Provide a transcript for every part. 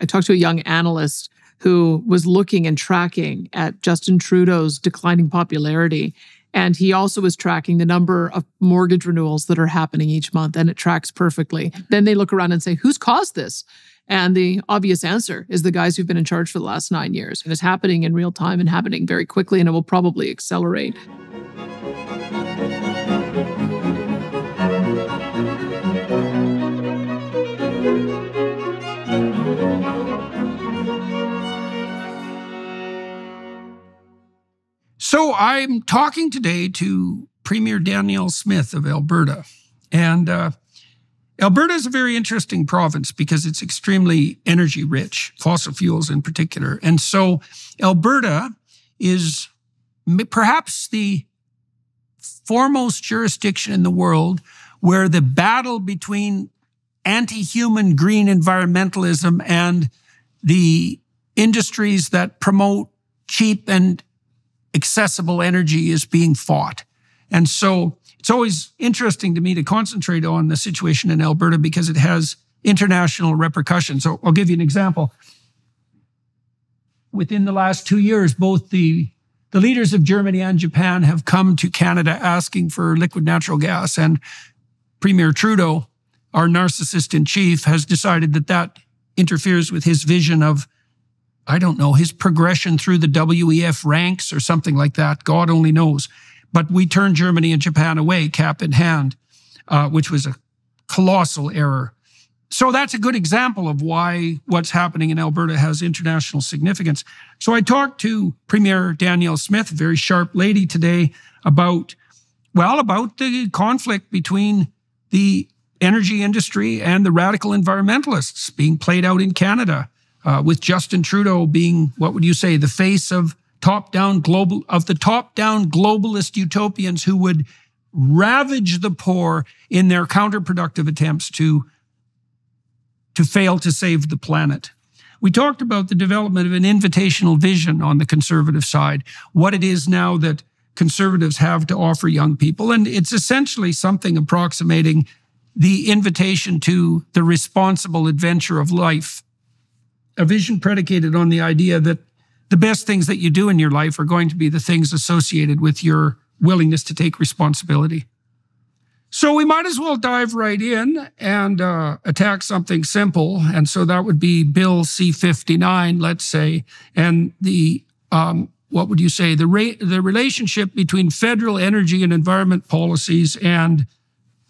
I talked to a young analyst who was looking and tracking at Justin Trudeau's declining popularity. And he also was tracking the number of mortgage renewals that are happening each month, and it tracks perfectly. Then they look around and say, who's caused this? And the obvious answer is the guys who've been in charge for the last 9 years. And it's happening in real time and happening very quickly, and it will probably accelerate. So I'm talking today to Premier Danielle Smith of Alberta. And Alberta is a very interesting province because it's extremely energy rich, fossil fuels in particular. And so Alberta is perhaps the foremost jurisdiction in the world where the battle between anti-human green environmentalism and the industries that promote cheap and accessible energy is being fought. And so it's always interesting to me to concentrate on the situation in Alberta because it has international repercussions. So I'll give you an example. Within the last 2 years, both the leaders of Germany and Japan have come to Canada asking for liquid natural gas. And Premier Trudeau, our narcissist in chief, has decided that that interferes with his vision of, I don't know, his progression through the WEF ranks or something like that. God only knows. But we turned Germany and Japan away, cap in hand, which was a colossal error. So that's a good example of why what's happening in Alberta has international significance. So I talked to Premier Danielle Smith, a very sharp lady today, about the conflict between the energy industry and the radical environmentalists being played out in Canada. With Justin Trudeau being, what would you say, the face of the top-down globalist utopians who would ravage the poor in their counterproductive attempts to fail to save the planet. We talked about the development of an invitational vision on the conservative side, what it is now that conservatives have to offer young people. And it's essentially something approximating the invitation to the responsible adventure of life. A vision predicated on the idea that the best things that you do in your life are going to be the things associated with your willingness to take responsibility. So we might as well dive right in and attack something simple. And so that would be Bill C-59, let's say, and the, what would you say, the relationship between federal energy and environment policies and,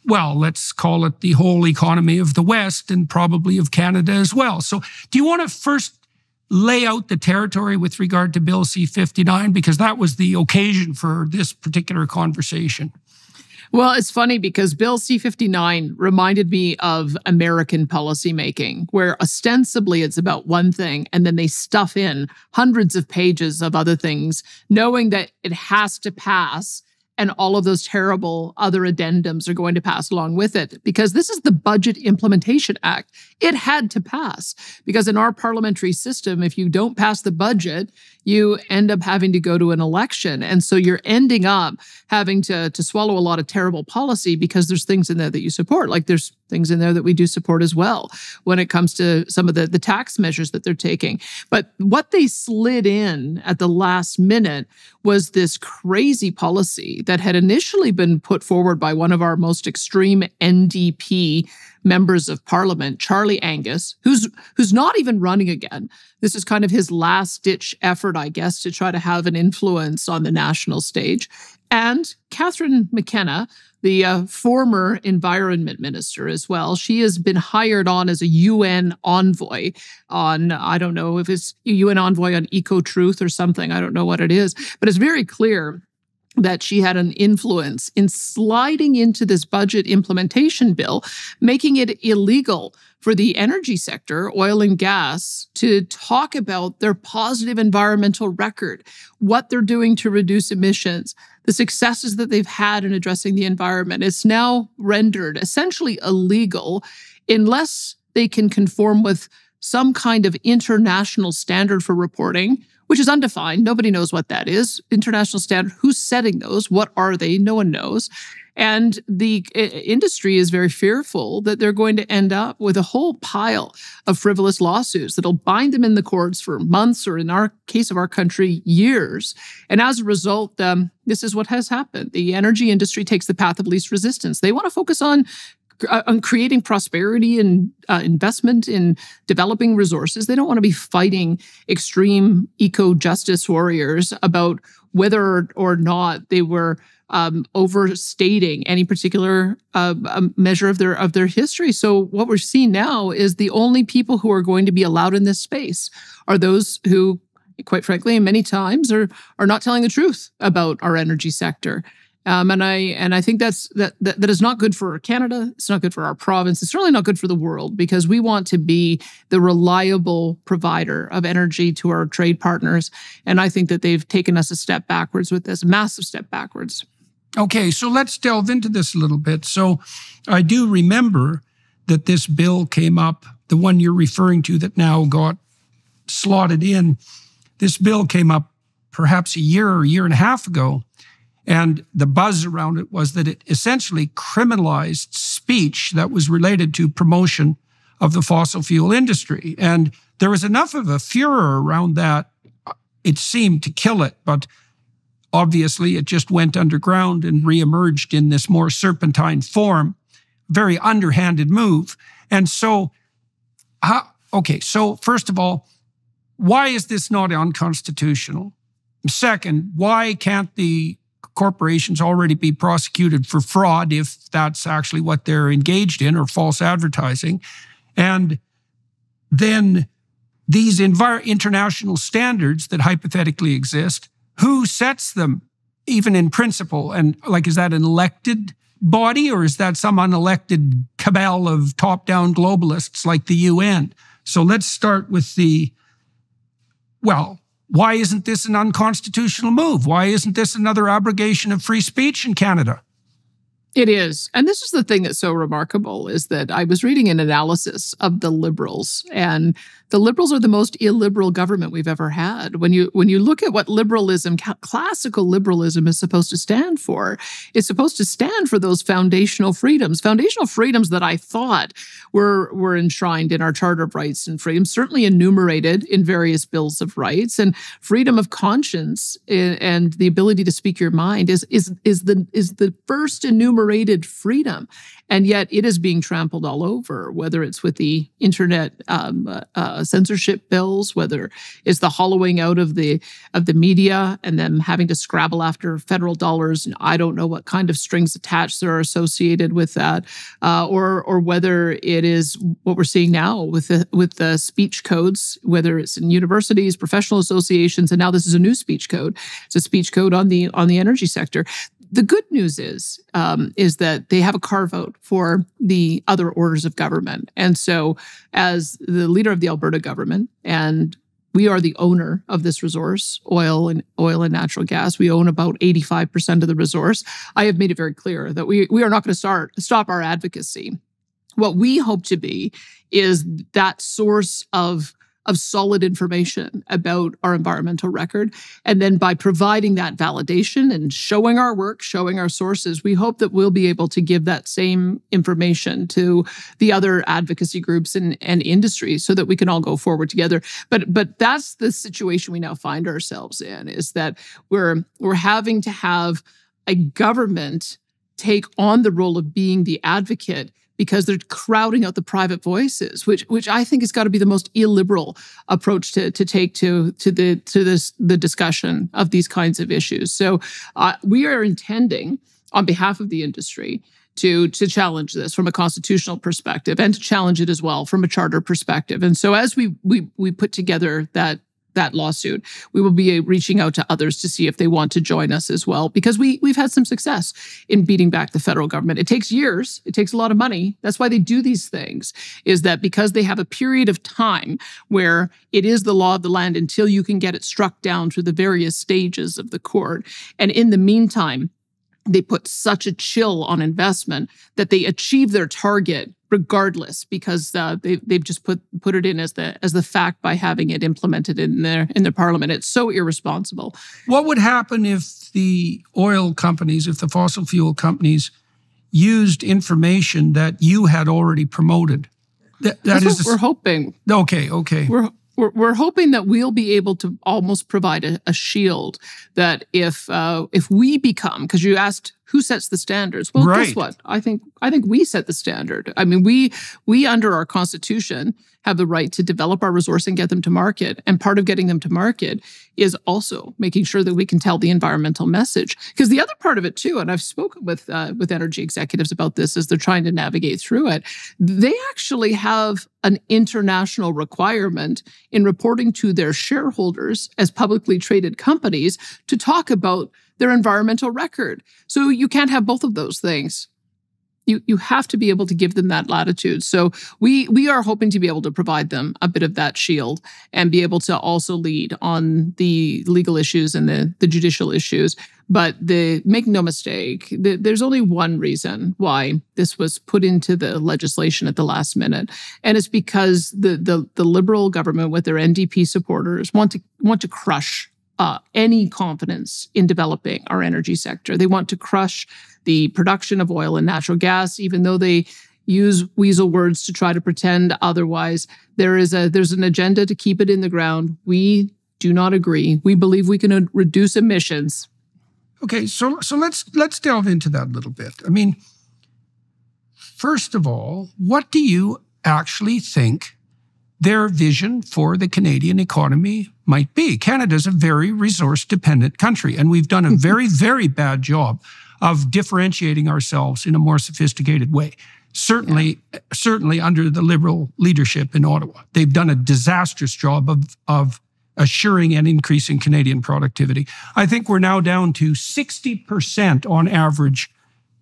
well, let's call it the whole economy of the West and probably of Canada as well. So do you want to first lay out the territory with regard to Bill C-59? Because that was the occasion for this particular conversation. Well, it's funny because Bill C-59 reminded me of American policymaking, where ostensibly it's about one thing, and then they stuff in hundreds of pages of other things, knowing that it has to pass, and all of those terrible other addendums are going to pass along with it. Because this is the Budget Implementation Act. It had to pass. Because in our parliamentary system, if you don't pass the budget, you end up having to go to an election. And so you're ending up having to swallow a lot of terrible policy because there's things in there that you support. Like there's things in there that we do support as well when it comes to some of the tax measures that they're taking. But what they slid in at the last minute was this crazy policy that had initially been put forward by one of our most extreme NDP members of parliament, Charlie Angus, who's not even running again. This is kind of his last-ditch effort, I guess, to try to have an influence on the national stage. And Catherine McKenna, the former environment minister as well, she has been hired on as a UN envoy on, I don't know if it's a UN envoy on eco-truth or something, I don't know what it is, but it's very clear that she had an influence in sliding into this budget implementation bill, making it illegal for the energy sector, oil and gas, to talk about their positive environmental record, what they're doing to reduce emissions, the successes that they've had in addressing the environment. It's now rendered essentially illegal unless they can conform with some kind of international standard for reporting, which is undefined. Nobody knows what that is. International standard, who's setting those? What are they? No one knows. And the industry is very fearful that they're going to end up with a whole pile of frivolous lawsuits that'll bind them in the courts for months, or in our case of our country, years. And as a result, this is what has happened. The energy industry takes the path of least resistance. They want to focus on creating prosperity and investment in developing resources. They don't want to be fighting extreme eco-justice warriors about whether or not they were overstating any particular measure of their history. So what we're seeing now is the only people who are going to be allowed in this space are those who, quite frankly, many times are not telling the truth about our energy sector. And I think that is not good for Canada. It's not good for our province. It's certainly not good for the world, because we want to be the reliable provider of energy to our trade partners. And I think that they've taken us a step backwards with this, massive step backwards. Okay, so let's delve into this a little bit. So I do remember that this bill came up, the one you're referring to that now got slotted in. This bill came up perhaps a year or a year and a half ago. And the buzz around it was that it essentially criminalized speech that was related to promotion of the fossil fuel industry. And there was enough of a furor around that, it seemed to kill it. But obviously, it just went underground and reemerged in this more serpentine form, very underhanded move. And so, so first of all, why is this not unconstitutional? Second, why can't the corporations already be prosecuted for fraud if that's actually what they're engaged in, or false advertising? And then these international standards that hypothetically exist, who sets them, even in principle? And is that an elected body, or is that some unelected cabal of top-down globalists like the UN? So let's start with why isn't this an unconstitutional move? Why isn't this another abrogation of free speech in Canada? It is. And this is the thing that's so remarkable, is that I was reading an analysis of the Liberals, and the Liberals are the most illiberal government we've ever had. When you look at what liberalism, classical liberalism, is supposed to stand for, it's supposed to stand for those foundational freedoms that I thought were enshrined in our Charter of Rights and Freedoms, certainly enumerated in various bills of rights. And freedom of conscience and the ability to speak your mind is the first enumerated freedom. And yet it is being trampled all over, whether it's with the internet censorship bills, whether it's the hollowing out of the media and them having to scrabble after federal dollars. And I don't know what kind of strings attached are associated with that, or whether it is what we're seeing now with the speech codes, whether it's in universities, professional associations, and now this is a new speech code. It's a speech code on the energy sector. The good news is that they have a carve-out for the other orders of government. And so as the leader of the Alberta government, and we are the owner of this resource, oil and natural gas. We own about 85% of the resource. I have made it very clear that we are not going to stop our advocacy. What we hope to be is that source of solid information about our environmental record. And then by providing that validation and showing our work, showing our sources, we hope that we'll be able to give that same information to the other advocacy groups and industries so that we can all go forward together. But that's the situation we now find ourselves in, is that we're having to have a government take on the role of being the advocate, because they're crowding out the private voices, which I think has got to be the most illiberal approach to take to the discussion of these kinds of issues. So we are intending, on behalf of the industry, to challenge this from a constitutional perspective, and to challenge it as well from a charter perspective. And so as we put together that lawsuit, we will be reaching out to others to see if they want to join us as well, because we've had some success in beating back the federal government. It takes years. It takes a lot of money. That's why they do these things, is that because they have a period of time where it is the law of the land until you can get it struck down through the various stages of the court. And in the meantime, they put such a chill on investment that they achieve their target regardless, because they've just put it in as the fact by having it implemented in their parliament. It's so irresponsible. What would happen if the oil companies, if the fossil fuel companies used information that you had already promoted. That's what we're hoping. Okay. We're hoping that we'll be able to almost provide a shield that if we become, because you asked who sets the standards. Well, right. Guess what? I think we set the standard. I mean, we under our Constitution have the right to develop our resource and get them to market. And part of getting them to market is also making sure that we can tell the environmental message. Because the other part of it too, and I've spoken with energy executives about this as they're trying to navigate through it, they actually have an international requirement in reporting to their shareholders as publicly traded companies to talk about their environmental record. So you can't have both of those things. You have to be able to give them that latitude. So we are hoping to be able to provide them a bit of that shield and be able to also lead on the legal issues and the judicial issues. But make no mistake, there's only one reason why this was put into the legislation at the last minute, and it's because the Liberal government with their NDP supporters want to crush any confidence in developing our energy sector. They want to crush the production of oil and natural gas, even though they use weasel words to try to pretend otherwise. There's an agenda to keep it in the ground. We do not agree. We believe we can reduce emissions. Okay, so let's delve into that a little bit. I mean, first of all, what do you actually think their vision for the Canadian economy might be? Canada's a very resource-dependent country, and we've done a very, very bad job of differentiating ourselves in a more sophisticated way. Certainly under the Liberal leadership in Ottawa. They've done a disastrous job of assuring and increasing Canadian productivity. I think we're now down to 60% on average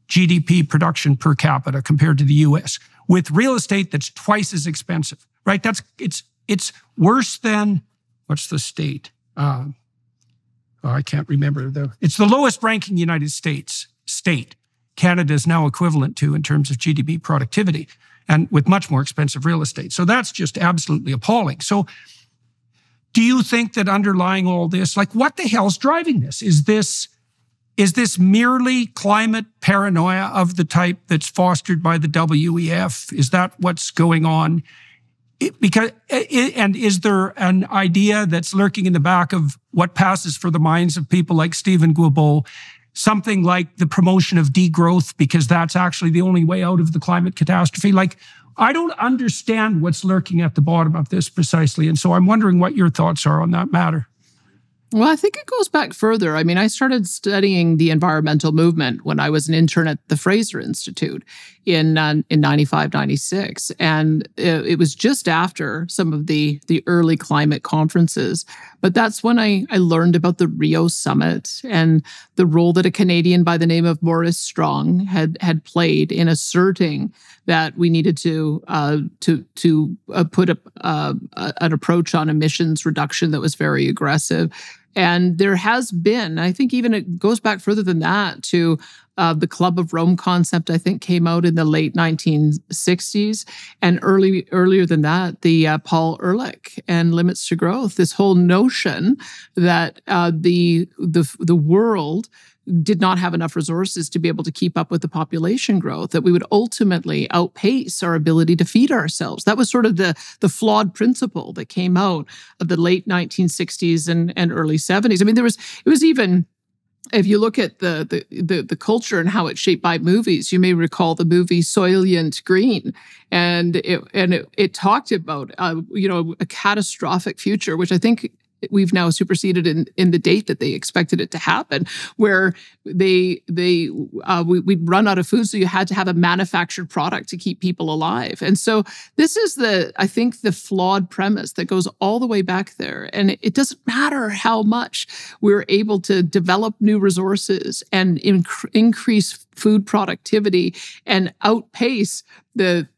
GDP production per capita compared to the US, with real estate that's twice as expensive, right? It's worse than, what's the state? I can't remember. It's the lowest ranking United States state. Canada is now equivalent to in terms of GDP productivity and with much more expensive real estate. So that's just absolutely appalling. So do you think that underlying all this, like what the hell's driving this? Is this merely climate paranoia of the type that's fostered by the WEF? Is that what's going on? And is there an idea that's lurking in the back of what passes for the minds of people like Stephen Guilbeault, something like the promotion of degrowth, because that's actually the only way out of the climate catastrophe? Like, I don't understand what's lurking at the bottom of this precisely. And so I'm wondering what your thoughts are on that matter. Well, I think it goes back further. I mean, I started studying the environmental movement when I was an intern at the Fraser Institute in 95, 96. And it was just after some of the early climate conferences. But that's when I learned about the Rio Summit and the role that a Canadian by the name of Maurice Strong had played in asserting that we needed to put an approach on emissions reduction that was very aggressive. And there has been, I think even it goes back further than that to the Club of Rome concept, I think came out in the late 1960s. And earlier than that, the Paul Ehrlich and Limits to Growth, this whole notion that the world did not have enough resources to be able to keep up with the population growth, that we would ultimately outpace our ability to feed ourselves. That was sort of the flawed principle that came out of the late 1960s and early 70s. I mean, it was even, if you look at the culture and how it's shaped by movies, you may recall the movie Soylent Green, and it talked about a catastrophic future, which I think we've now superseded in the date that they expected it to happen, where we'd run out of food, so you had to have a manufactured product to keep people alive. And so this is I think the flawed premise that goes all the way back there. And it doesn't matter how much we're able to develop new resources and increase food productivity and outpace the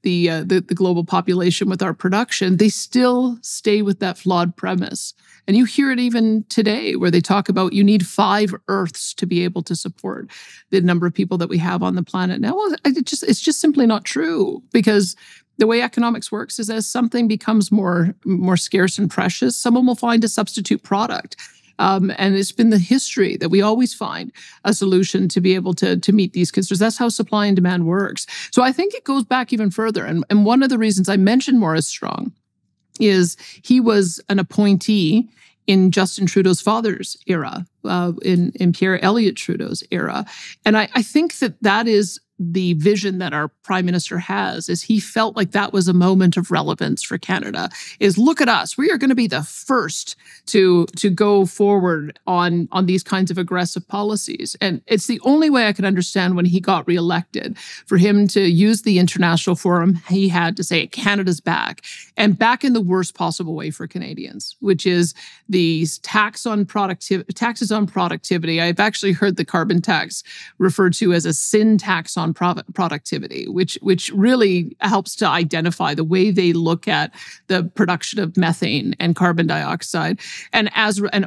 global population with our production, they still stay with that flawed premise. And you hear it even today, where they talk about you need 5 Earths to be able to support the number of people that we have on the planet now. Well, it's just simply not true, because the way economics works is as something becomes more scarce and precious, someone will find a substitute product. And it's been the history that we always find a solution to be able to meet these concerns. That's how supply and demand works. So I think it goes back even further. And one of the reasons I mentioned Maurice Strong is he was an appointee in Justin Trudeau's father's era, in Pierre Elliott Trudeau's era. And I think that is the vision that our prime minister has, is he felt like that was a moment of relevance for Canada, is look at us. We are going to be the first to go forward on these kinds of aggressive policies. And it's the only way I can understand when he got reelected, for him to use the international forum he had to say Canada's back, and back in the worst possible way for Canadians, which is these taxes on productivity. I've actually heard the carbon tax referred to as a sin tax on productivity, which really helps to identify the way they look at the production of methane and carbon dioxide, and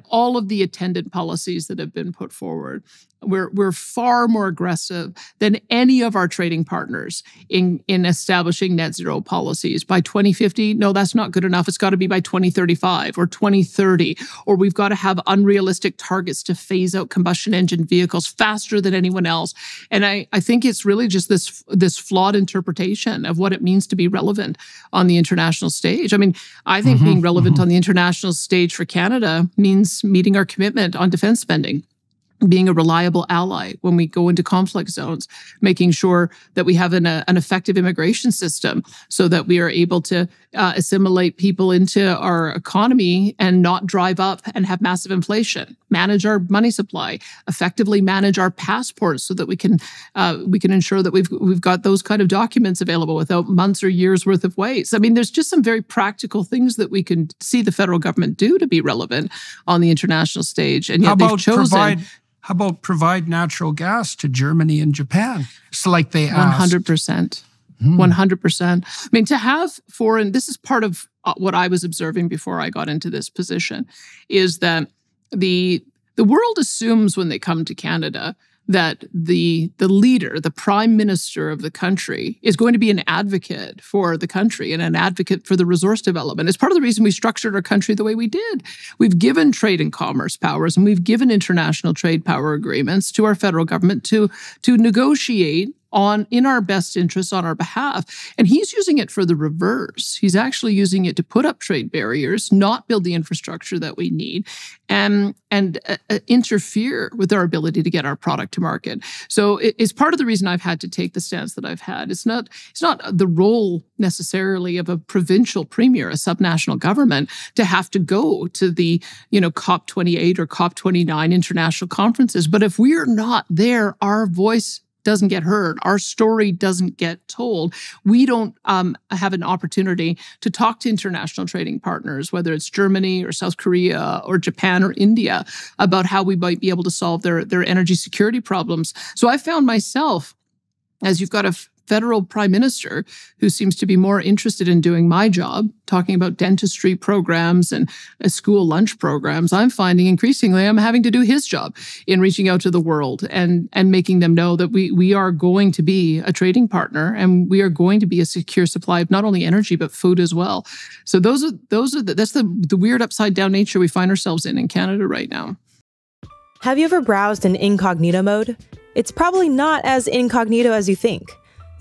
all of the attendant policies that have been put forward. We're far more aggressive than any of our trading partners in establishing net zero policies. By 2050, no, that's not good enough. It's got to be by 2035 or 2030, or we've got to have unrealistic targets to phase out combustion engine vehicles faster than anyone else. And I think it's really just this flawed interpretation of what it means to be relevant on the international stage. I mean, I think being relevant on the international stage for Canada means meeting our commitment on defense spending, being a reliable ally when we go into conflict zones, making sure that we have an effective immigration system so that we are able to assimilate people into our economy and not drive up and have massive inflation, manage our money supply, effectively manage our passports so that we can ensure that we've got those kind of documents available without months or years worth of waits. I mean, there's just some very practical things that we can see the federal government do to be relevant on the international stage. And yet they've chosen... How about provide natural gas to Germany and Japan? It's like they asked. 100%. 100%. I mean, to have foreign, this is part of what I was observing before I got into this position, is that the world assumes when they come to Canada that the leader, the prime minister of the country, is going to be an advocate for the country and an advocate for the resource development. It's part of the reason we structured our country the way we did. We've given trade and commerce powers, and we've given international trade power agreements to our federal government to negotiate in our best interests on our behalf. And he's using it for the reverse. He's actually using it to put up trade barriers, not build the infrastructure that we need, and interfere with our ability to get our product to market. So it's part of the reason I've had to take the stance that I've had. It's not the role necessarily of a provincial premier, a subnational government, to have to go to the COP28 or COP29 international conferences. But if we're not there, our voice doesn't get heard. Our story doesn't get told. We don't have an opportunity to talk to international trading partners, whether it's Germany or South Korea or Japan or India, about how we might be able to solve their energy security problems. So I found myself, as you've got a federal prime minister who seems to be more interested in doing my job, talking about dentistry programs and school lunch programs, I'm finding increasingly I'm having to do his job in reaching out to the world and making them know that we are going to be a trading partner, and we are going to be a secure supply of not only energy but food as well. So that's the weird upside down nature we find ourselves in Canada right now. Have you ever browsed in incognito mode? It's probably not as incognito as you think.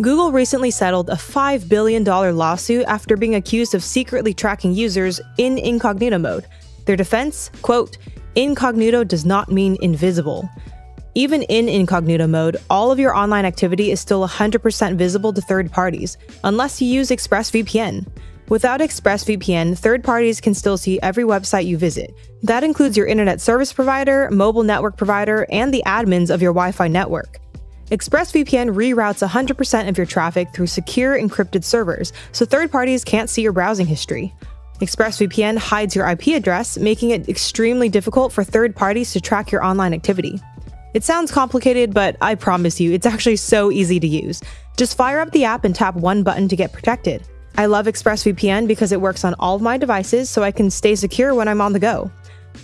Google recently settled a $5 billion lawsuit after being accused of secretly tracking users in incognito mode. Their defense? Quote, "Incognito does not mean invisible." Even in incognito mode, all of your online activity is still 100% visible to third parties, unless you use ExpressVPN. Without ExpressVPN, third parties can still see every website you visit. That includes your internet service provider, mobile network provider, and the admins of your Wi-Fi network. ExpressVPN reroutes 100% of your traffic through secure encrypted servers, so third parties can't see your browsing history. ExpressVPN hides your IP address, making it extremely difficult for third parties to track your online activity. It sounds complicated, but I promise you, it's actually so easy to use. Just fire up the app and tap one button to get protected. I love ExpressVPN because it works on all of my devices, so I can stay secure when I'm on the go.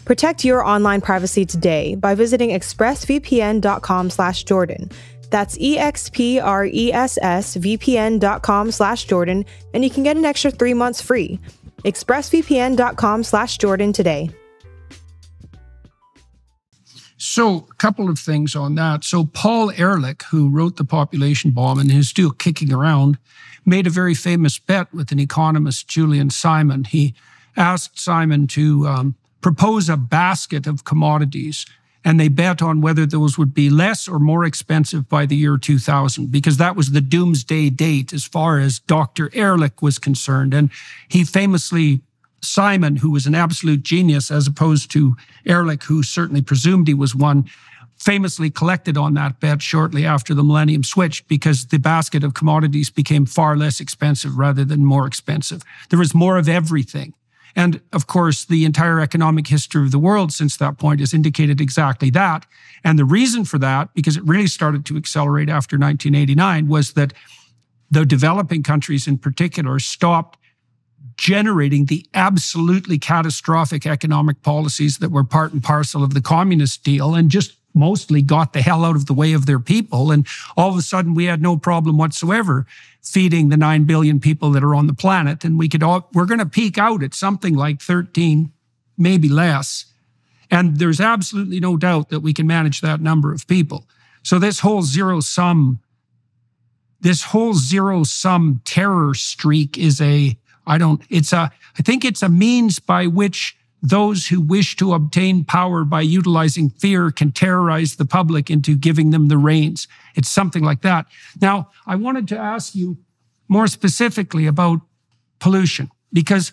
Protect your online privacy today by visiting expressvpn.com/Jordan. That's expressvpn.com/Jordan, and you can get an extra 3 months free. expressvpn.com/Jordan today. So a couple of things on that. So Paul Ehrlich, who wrote The Population Bomb and is still kicking around, made a very famous bet with an economist, Julian Simon. He asked Simon to propose a basket of commodities, and they bet on whether those would be less or more expensive by the year 2000, because that was the doomsday date as far as Dr. Ehrlich was concerned. And he famously, Simon, who was an absolute genius, as opposed to Ehrlich, who certainly presumed he was one, famously collected on that bet shortly after the millennium switched, because the basket of commodities became far less expensive rather than more expensive. There was more of everything. And of course, the entire economic history of the world since that point has indicated exactly that. And the reason for that, because it really started to accelerate after 1989, was that the developing countries in particular stopped generating the absolutely catastrophic economic policies that were part and parcel of the communist deal, and just mostly got the hell out of the way of their people. And all of a sudden, we had no problem whatsoever feeding the 9 billion people that are on the planet. And we're going to peak out at something like 13, maybe less. And there's absolutely no doubt that we can manage that number of people. So this whole zero sum terror streak is I think it's a means by which those who wish to obtain power by utilizing fear can terrorize the public into giving them the reins. It's something like that. Now, I wanted to ask you more specifically about pollution, because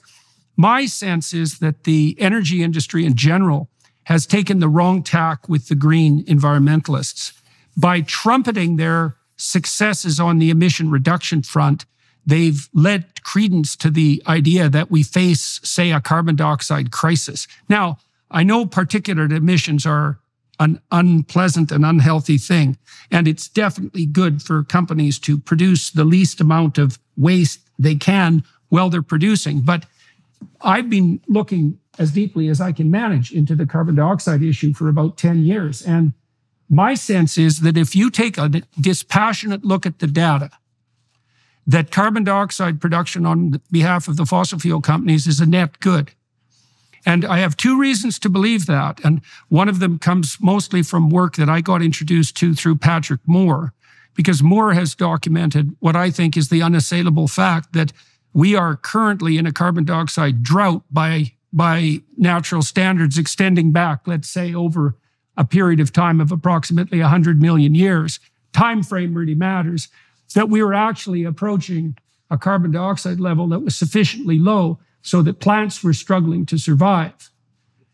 my sense is that the energy industry in general has taken the wrong tack with the green environmentalists. By trumpeting their successes on the emission reduction front, they've led credence to the idea that we face, say, a carbon dioxide crisis. Now, I know particulate emissions are an unpleasant and unhealthy thing, and it's definitely good for companies to produce the least amount of waste they can while they're producing. But I've been looking as deeply as I can manage into the carbon dioxide issue for about 10 years. And my sense is that if you take a dispassionate look at the data, that carbon dioxide production on behalf of the fossil fuel companies is a net good. And I have two reasons to believe that. And one of them comes mostly from work that I got introduced to through Patrick Moore, because Moore has documented what I think is the unassailable fact that we are currently in a carbon dioxide drought by natural standards extending back, let's say, over a period of time of approximately 100 million years. Time frame really matters. That we were actually approaching a carbon dioxide level that was sufficiently low so that plants were struggling to survive.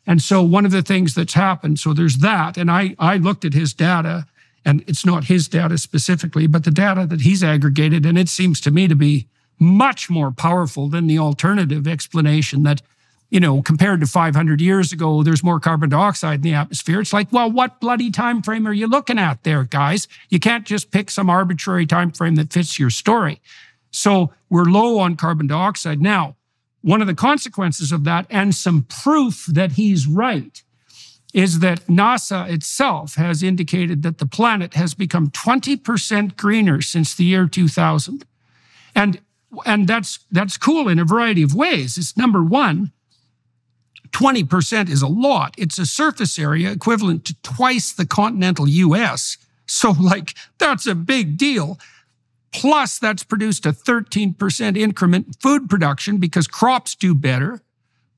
And so one of the things that's happened, so there's that, and I looked at his data, and it's not his data specifically, but the data that he's aggregated, and it seems to me to be much more powerful than the alternative explanation that, compared to 500 years ago, there's more carbon dioxide in the atmosphere. It's like, well, what bloody time frame are you looking at there, guys? You can't just pick some arbitrary time frame that fits your story. So we're low on carbon dioxide. Now, one of the consequences of that, and some proof that he's right, is that NASA itself has indicated that the planet has become 20% greener since the year 2000. And that's cool in a variety of ways. It's number one, 20% is a lot. It's a surface area equivalent to twice the continental US. So, that's a big deal. Plus, that's produced a 13% increment in food production because crops do better.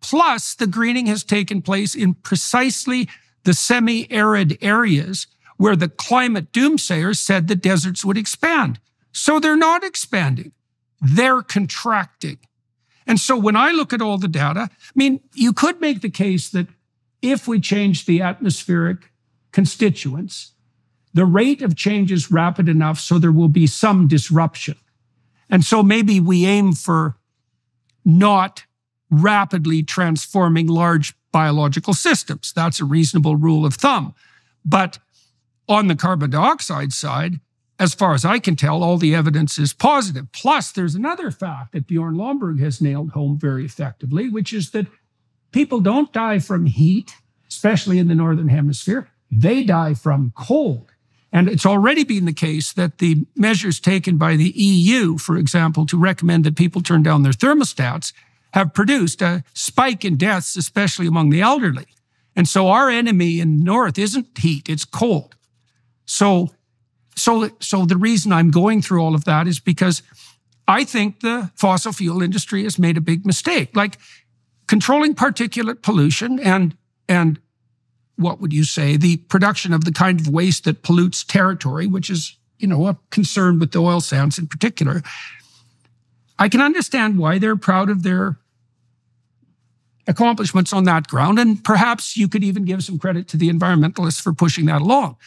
Plus, the greening has taken place in precisely the semi-arid areas where the climate doomsayers said the deserts would expand. So they're not expanding. They're contracting. And so when I look at all the data, you could make the case that if we change the atmospheric constituents, the rate of change is rapid enough so there will be some disruption. And so maybe we aim for not rapidly transforming large biological systems. That's a reasonable rule of thumb. But on the carbon dioxide side, as far as I can tell, all the evidence is positive. Plus, there's another fact that Bjorn Lomborg has nailed home very effectively, which is that people don't die from heat, especially in the Northern Hemisphere. They die from cold. And it's already been the case that the measures taken by the EU, for example, to recommend that people turn down their thermostats, have produced a spike in deaths, especially among the elderly. And so our enemy in the north isn't heat, it's cold. So the reason I'm going through all of that is because I think the fossil fuel industry has made a big mistake. Like controlling particulate pollution and what would you say, the production of the kind of waste that pollutes territory, which is, a concern with the oil sands in particular. I can understand why they're proud of their accomplishments on that ground, and perhaps you could even give some credit to the environmentalists for pushing that along.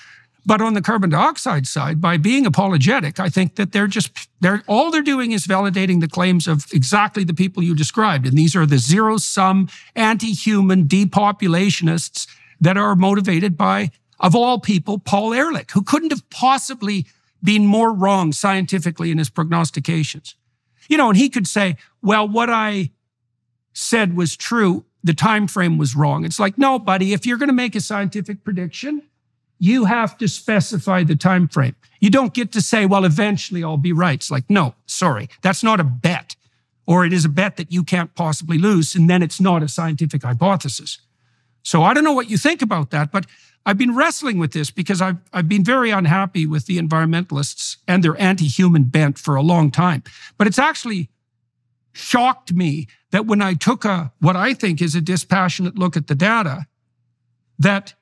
But on the carbon dioxide side, by being apologetic, I think that all they're doing is validating the claims of exactly the people you described. And these are the zero-sum, anti-human depopulationists that are motivated by, of all people, Paul Ehrlich, who couldn't have possibly been more wrong scientifically in his prognostications. And he could say, well, what I said was true, the time frame was wrong. It's like, no, buddy, if you're going to make a scientific prediction, you have to specify the time frame. You don't get to say, well, eventually I'll be right. It's like, no, sorry, that's not a bet. Or it is a bet that you can't possibly lose, and then it's not a scientific hypothesis. So I don't know what you think about that, but I've been wrestling with this because I've been very unhappy with the environmentalists and their anti-human bent for a long time. But it's actually shocked me that when I took what I think is a dispassionate look at the data, that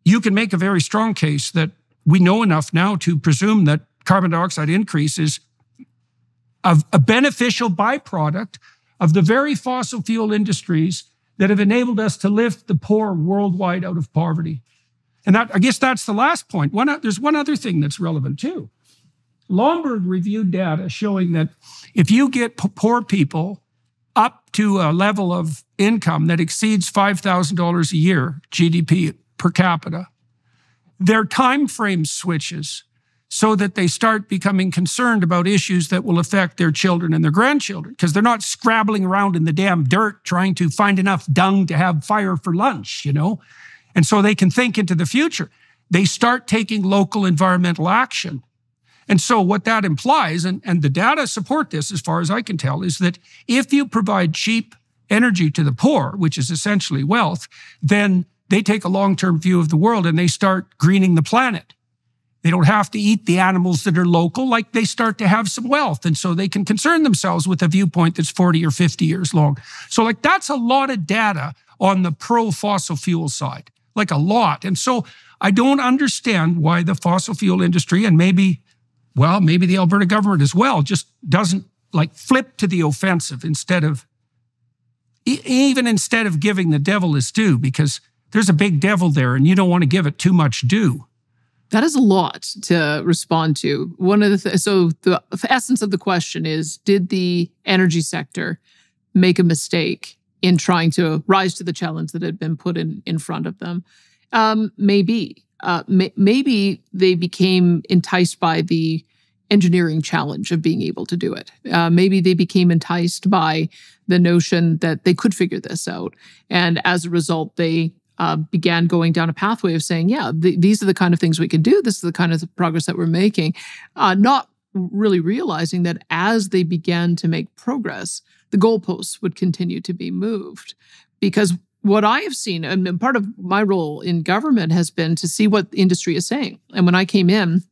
you can make a very strong case that we know enough now to presume that carbon dioxide increase is a beneficial byproduct of the very fossil fuel industries that have enabled us to lift the poor worldwide out of poverty. And I guess that's the last point. There's one other thing that's relevant too. Lomberg reviewed data showing that if you get poor people up to a level of income that exceeds $5,000 a year, GDP per capita, their time frame switches so that they start becoming concerned about issues that will affect their children and their grandchildren, because they're not scrabbling around in the damn dirt trying to find enough dung to have fire for lunch, And so they can think into the future. They start taking local environmental action. And so what that implies, and the data support this as far as I can tell, is that if you provide cheap energy to the poor, which is essentially wealth, then they take a long-term view of the world and they start greening the planet. They don't have to eat the animals that are local, like they start to have some wealth. And so they can concern themselves with a viewpoint that's 40 or 50 years long. So that's a lot of data on the pro-fossil fuel side, like a lot. And so I don't understand why the fossil fuel industry, and maybe the Alberta government as well, just doesn't flip to the offensive instead of giving the devil his due, because there's a big devil there and you don't want to give it too much due. That is a lot to respond to. So the essence of the question is, did the energy sector make a mistake in trying to rise to the challenge that had been put in front of them? Maybe. Maybe they became enticed by the engineering challenge of being able to do it. Maybe they became enticed by the notion that they could figure this out. And as a result, they began going down a pathway of saying, these are the kind of things we can do. This is the kind of progress that we're making. Not really realizing that as they began to make progress, the goalposts would continue to be moved. Because what I have seen, and part of my role in government has been to see what the industry is saying. And when I came in,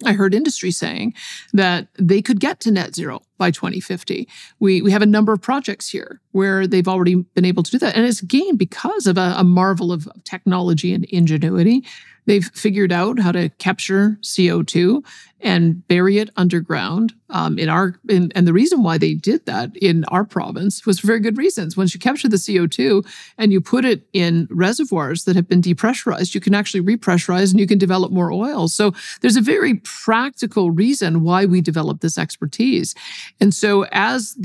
I heard industry saying that they could get to net zero by 2050. We have a number of projects here where they've already been able to do that. And it's again because of a marvel of technology and ingenuity. They've figured out how to capture CO2 and bury it underground. And the reason why they did that in our province was for very good reasons. Once you capture the CO2 and you put it in reservoirs that have been depressurized, you can actually repressurize and you can develop more oil. So there's a very practical reason why we developed this expertise. And so that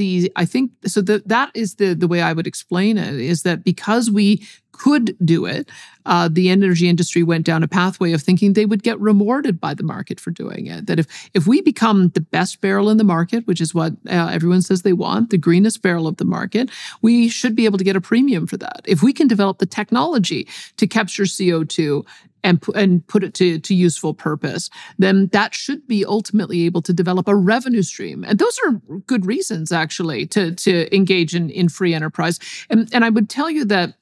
is the way I would explain it, is that because we could do it, the energy industry went down a pathway of thinking they would get rewarded by the market for doing it. That if we become the best barrel in the market, which is what everyone says they want, the greenest barrel of the market, we should be able to get a premium for that. If we can develop the technology to capture CO2 and put it to useful purpose, then that should be ultimately able to develop a revenue stream. And those are good reasons, actually, to engage in free enterprise. And I would tell you that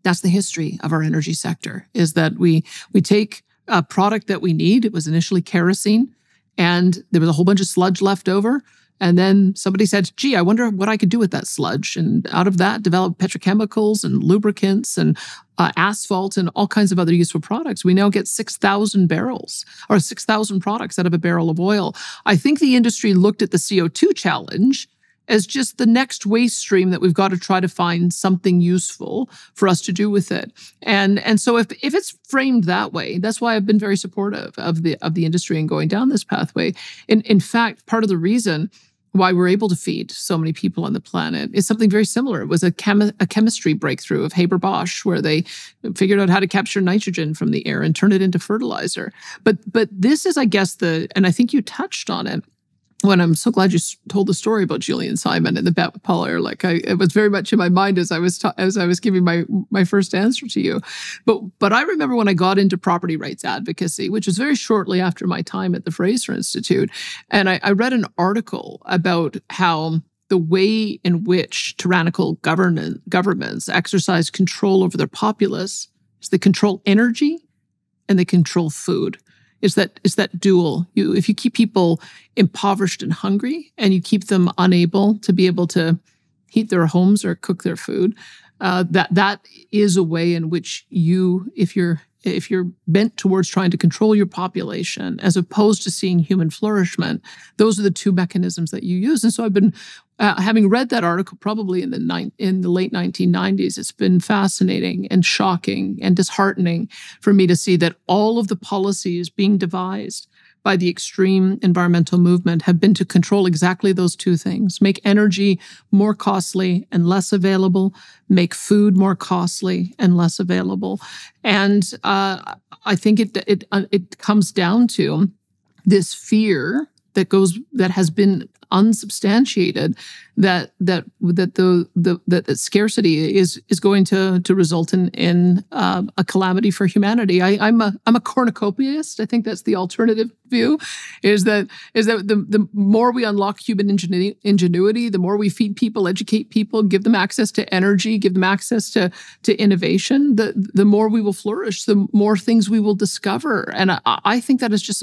That's the history of our energy sector, is that we take a product that we need. It was initially kerosene, and there was a whole bunch of sludge left over. And then somebody said, gee, I wonder what I could do with that sludge. And out of that, developed petrochemicals and lubricants and asphalt and all kinds of other useful products. We now get 6,000 barrels or 6,000 products out of a barrel of oil. I think the industry looked at the CO2 challenge as just the next waste stream that we've got to try to find something useful for us to do with it. And so if it's framed that way, that's why I've been very supportive of the industry and going down this pathway. In fact, part of the reason why we're able to feed so many people on the planet is something very similar. It was a chemistry breakthrough of Haber-Bosch, where they figured out how to capture nitrogen from the air and turn it into fertilizer. But this is, I guess, and I think you touched on it, when I'm so glad you told the story about Julian Simon and the bet with Paul Ehrlich. It was very much in my mind as I was giving my first answer to you. But I remember when I got into property rights advocacy, which was very shortly after my time at the Fraser Institute, and I read an article about how the way in which tyrannical governments exercise control over their populace is they control energy and they control food. It's that dual. If you keep people impoverished and hungry, and you keep them unable to be able to heat their homes or cook their food, that is a way in which if you're bent towards trying to control your population as opposed to seeing human flourishment, those are the two mechanisms that you use. And so I've been, having read that article probably in the late 1990s, it's been fascinating and shocking and disheartening for me to see that all of the policies being devised by the extreme environmental movement have been to control exactly those two things: make energy more costly and less available, make food more costly and less available. And I think it comes down to this fear that has been unsubstantiated that scarcity is going to result in a calamity for humanity. I'm a cornucopiast. I think that's the alternative view. Is that the more we unlock human ingenuity, the more we feed people, educate people, give them access to energy, give them access to innovation, the more we will flourish, the more things we will discover. And I think that is just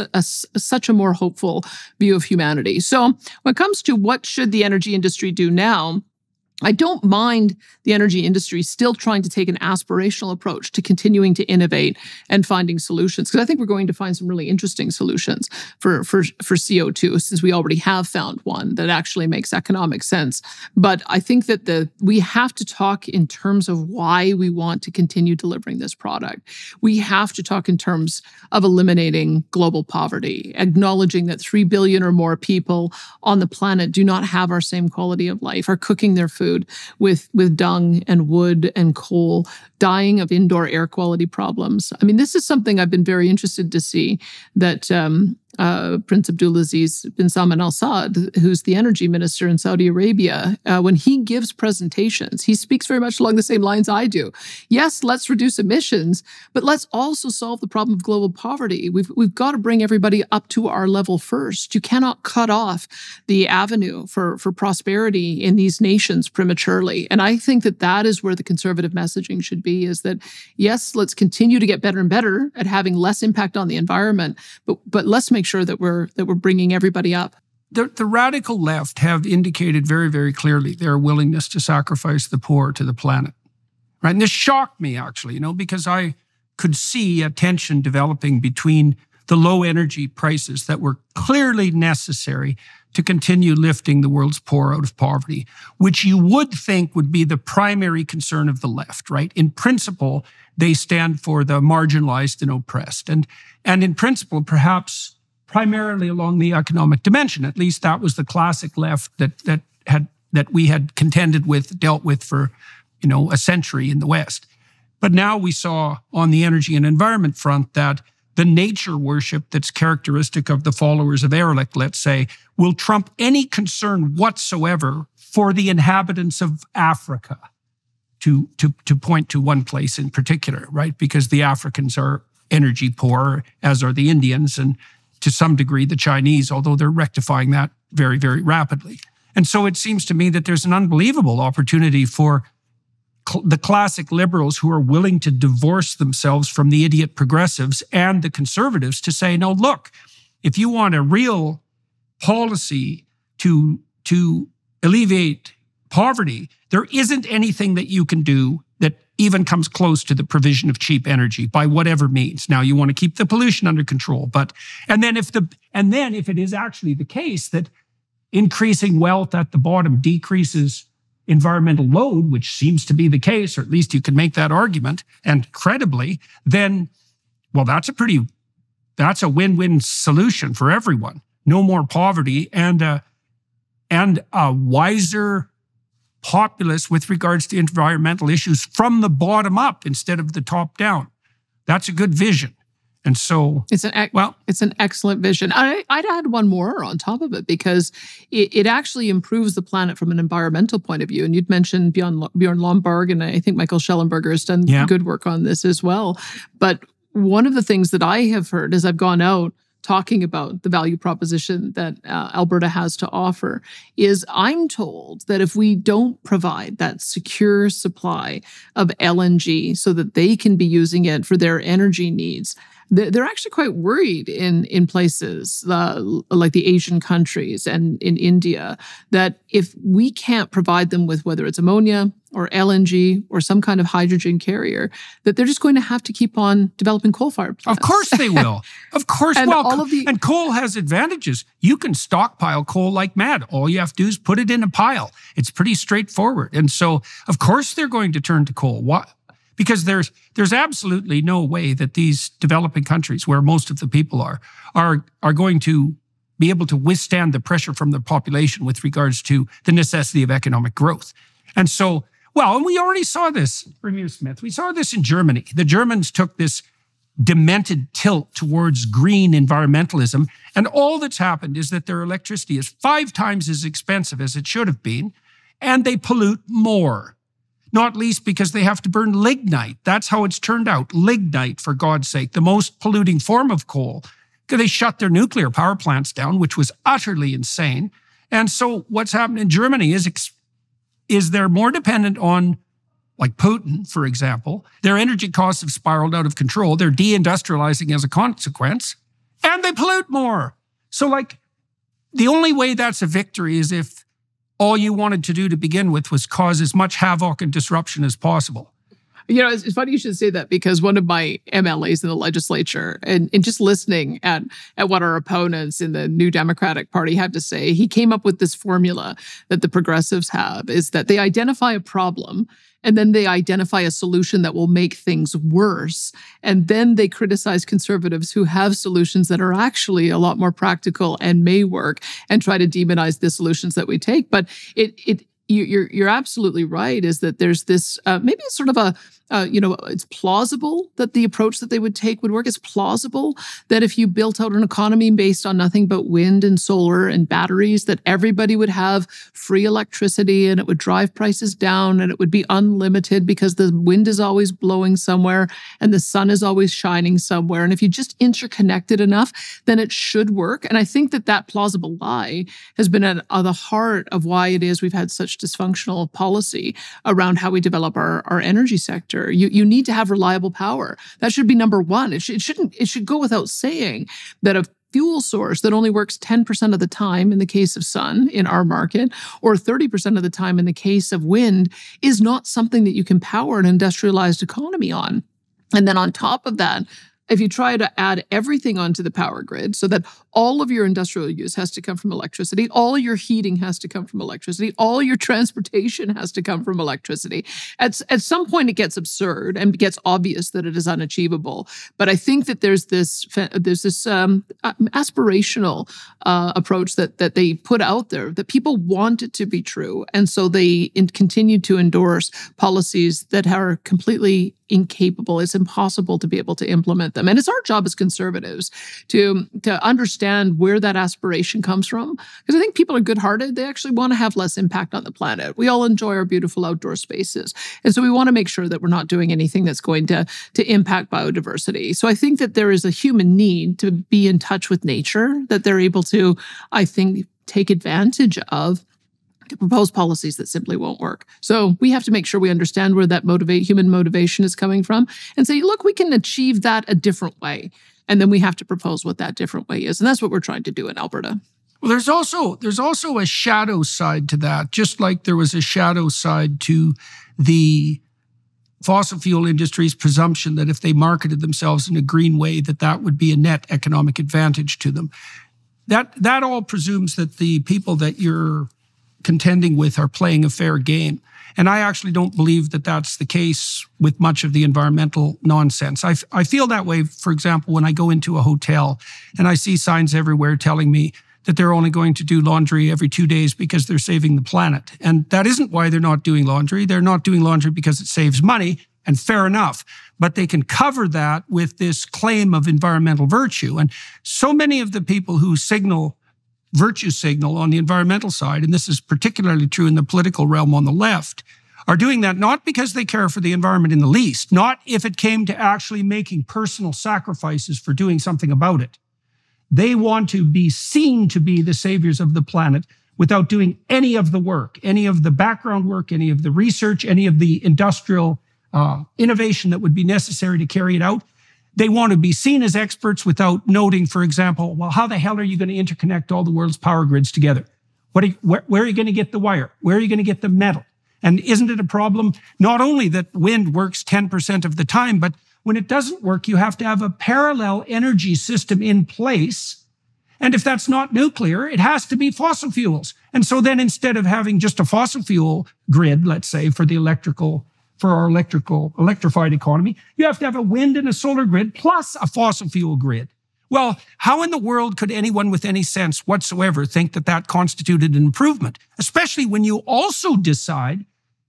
such a more hopeful view of humanity. So when it comes to what should the energy industry do now, I don't mind the energy industry still trying to take an aspirational approach to continuing to innovate and finding solutions, because I think we're going to find some really interesting solutions for CO2, since we already have found one that actually makes economic sense. But I think that we have to talk in terms of why we want to continue delivering this product. We have to talk in terms of eliminating global poverty, acknowledging that 3 billion or more people on the planet do not have our same quality of life, are cooking their food with dung and wood and coal, dying of indoor air quality problems. I mean, this is something I've been very interested to see that Prince Abdulaziz bin Salman Al Saud, who's the energy minister in Saudi Arabia, when he gives presentations, he speaks very much along the same lines I do. Yes, let's reduce emissions, but let's also solve the problem of global poverty. We've got to bring everybody up to our level first. You cannot cut off the avenue for prosperity in these nations prematurely. And I think that is where the conservative messaging should be, is that, yes, let's continue to get better and better at having less impact on the environment, but let's make sure that we're bringing everybody up. The radical left have indicated very, very clearly their willingness to sacrifice the poor to the planet. Right? And this shocked me, actually, because I could see a tension developing between the low energy prices that were clearly necessary to continue lifting the world's poor out of poverty, which you would think would be the primary concern of the left, right? In principle, they stand for the marginalized and oppressed. And in principle, perhaps primarily along the economic dimension. At least that was the classic left that we had dealt with for, a century in the West. But now we saw on the energy and environment front that the nature worship that's characteristic of the followers of Ehrlich, let's say, will trump any concern whatsoever for the inhabitants of Africa, to point to one place in particular, right? Because the Africans are energy poor, as are the Indians, and to some degree the Chinese, although they're rectifying that very, very rapidly. And so it seems to me that there's an unbelievable opportunity for the classic liberals who are willing to divorce themselves from the idiot progressives and the conservatives to say, no, look, if you want a real policy to alleviate poverty, there isn't anything that you can do that even comes close to the provision of cheap energy by whatever means. Now, you want to keep the pollution under control, and then if it is actually the case that increasing wealth at the bottom decreases environmental load, which seems to be the case, or at least you can make that argument, and credibly, then, well, that's a win-win solution for everyone. No more poverty and a wiser populace with regards to environmental issues from the bottom up instead of the top down. That's a good vision. And so it's an excellent vision. I'd add one more on top of it, because it actually improves the planet from an environmental point of view. And you'd mentioned Bjorn Lomborg, and I think Michael Schellenberger has done good work on this as well. But one of the things that I have heard as I've gone out talking about the value proposition that Alberta has to offer is I'm told that if we don't provide that secure supply of LNG so that they can be using it for their energy needs, they're actually quite worried in places like the Asian countries and in India, that if we can't provide them with whether it's ammonia or LNG or some kind of hydrogen carrier, that they're just going to have to keep on developing coal-fired plants. Of course they will. Of course. And and coal has advantages. You can stockpile coal like mad. All you have to do is put it in a pile. It's pretty straightforward. And so, of course, they're going to turn to coal. Why? Because there's absolutely no way that these developing countries, where most of the people are going to be able to withstand the pressure from the population with regards to the necessity of economic growth. And so, and we already saw this, Premier Smith. We saw this in Germany. The Germans took this demented tilt towards green environmentalism, and all that's happened is that their electricity is 5 times as expensive as it should have been, and they pollute more. Not least because they have to burn lignite. That's how it's turned out. Lignite, for God's sake, the most polluting form of coal. They shut their nuclear power plants down, which was utterly insane. And so what's happened in Germany is they're more dependent on, like Putin, for example. Their energy costs have spiraled out of control. They're deindustrializing as a consequence, and they pollute more. So, the only way that's a victory is if all you wanted to do to begin with was cause as much havoc and disruption as possible. You know, it's funny you should say that, because one of my MLAs in the legislature, and just listening at what our opponents in the New Democratic Party had to say, he came up with this formula that the progressives have, is that they identify a problem and then they identify a solution that will make things worse. And then they criticize conservatives who have solutions that are actually a lot more practical and may work, and try to demonize the solutions that we take. But you're absolutely right, is that there's this, maybe it's sort of it's plausible that the approach that they would take would work. It's plausible that if you built out an economy based on nothing but wind and solar and batteries, that everybody would have free electricity and it would drive prices down and it would be unlimited because the wind is always blowing somewhere and the sun is always shining somewhere. And if you just interconnected enough, then it should work. And I think that plausible lie has been at the heart of why it is we've had such dysfunctional policy around how we develop our energy sector. You need to have reliable power. That should be number one. It should go without saying that a fuel source that only works 10% of the time in the case of sun in our market, or 30% of the time in the case of wind, is not something that you can power an industrialized economy on. And then on top of that, if you try to add everything onto the power grid so that all of your industrial use has to come from electricity, all your heating has to come from electricity, all your transportation has to come from electricity, at some point it gets absurd and gets obvious that it is unachievable. But I think that there's this aspirational approach that they put out there, that people want it to be true. And so they continue to endorse policies that are completely incapable. It's impossible to be able to implement them. And it's our job as conservatives to understand where that aspiration comes from. Because I think people are good-hearted. They actually want to have less impact on the planet. We all enjoy our beautiful outdoor spaces. And so we want to make sure that we're not doing anything that's going to impact biodiversity. So I think that there is a human need to be in touch with nature, that they're able to, I think, take advantage of to propose policies that simply won't work. So we have to make sure we understand where that human motivation is coming from and say, look, we can achieve that a different way. And then we have to propose what that different way is. And that's what we're trying to do in Alberta. Well, there's also a shadow side to that, just like there was a shadow side to the fossil fuel industry's presumption that if they marketed themselves in a green way, that would be a net economic advantage to them. That all presumes that the people that you're contending with are playing a fair game. And I actually don't believe that that's the case with much of the environmental nonsense. I feel that way, for example, when I go into a hotel and I see signs everywhere telling me that they're only going to do laundry every 2 days because they're saving the planet. And that isn't why they're not doing laundry. They're not doing laundry because it saves money, and fair enough. But they can cover that with this claim of environmental virtue. And so many of the people who virtue signal on the environmental side, and this is particularly true in the political realm on the left, are doing that not because they care for the environment in the least, not if it came to actually making personal sacrifices for doing something about it. They want to be seen to be the saviors of the planet without doing any of the work, any of the background work, any of the research, any of the industrial innovation that would be necessary to carry it out. They want to be seen as experts without noting, for example, well, how the hell are you going to interconnect all the world's power grids together? Where are you going to get the wire? Where are you going to get the metal? And isn't it a problem not only that wind works 10% of the time, but when it doesn't work, you have to have a parallel energy system in place. And if that's not nuclear, it has to be fossil fuels. And so then instead of having just a fossil fuel grid, let's say, for our electrified economy, you have to have a wind and a solar grid plus a fossil fuel grid. Well, how in the world could anyone with any sense whatsoever think that that constituted an improvement, especially when you also decide,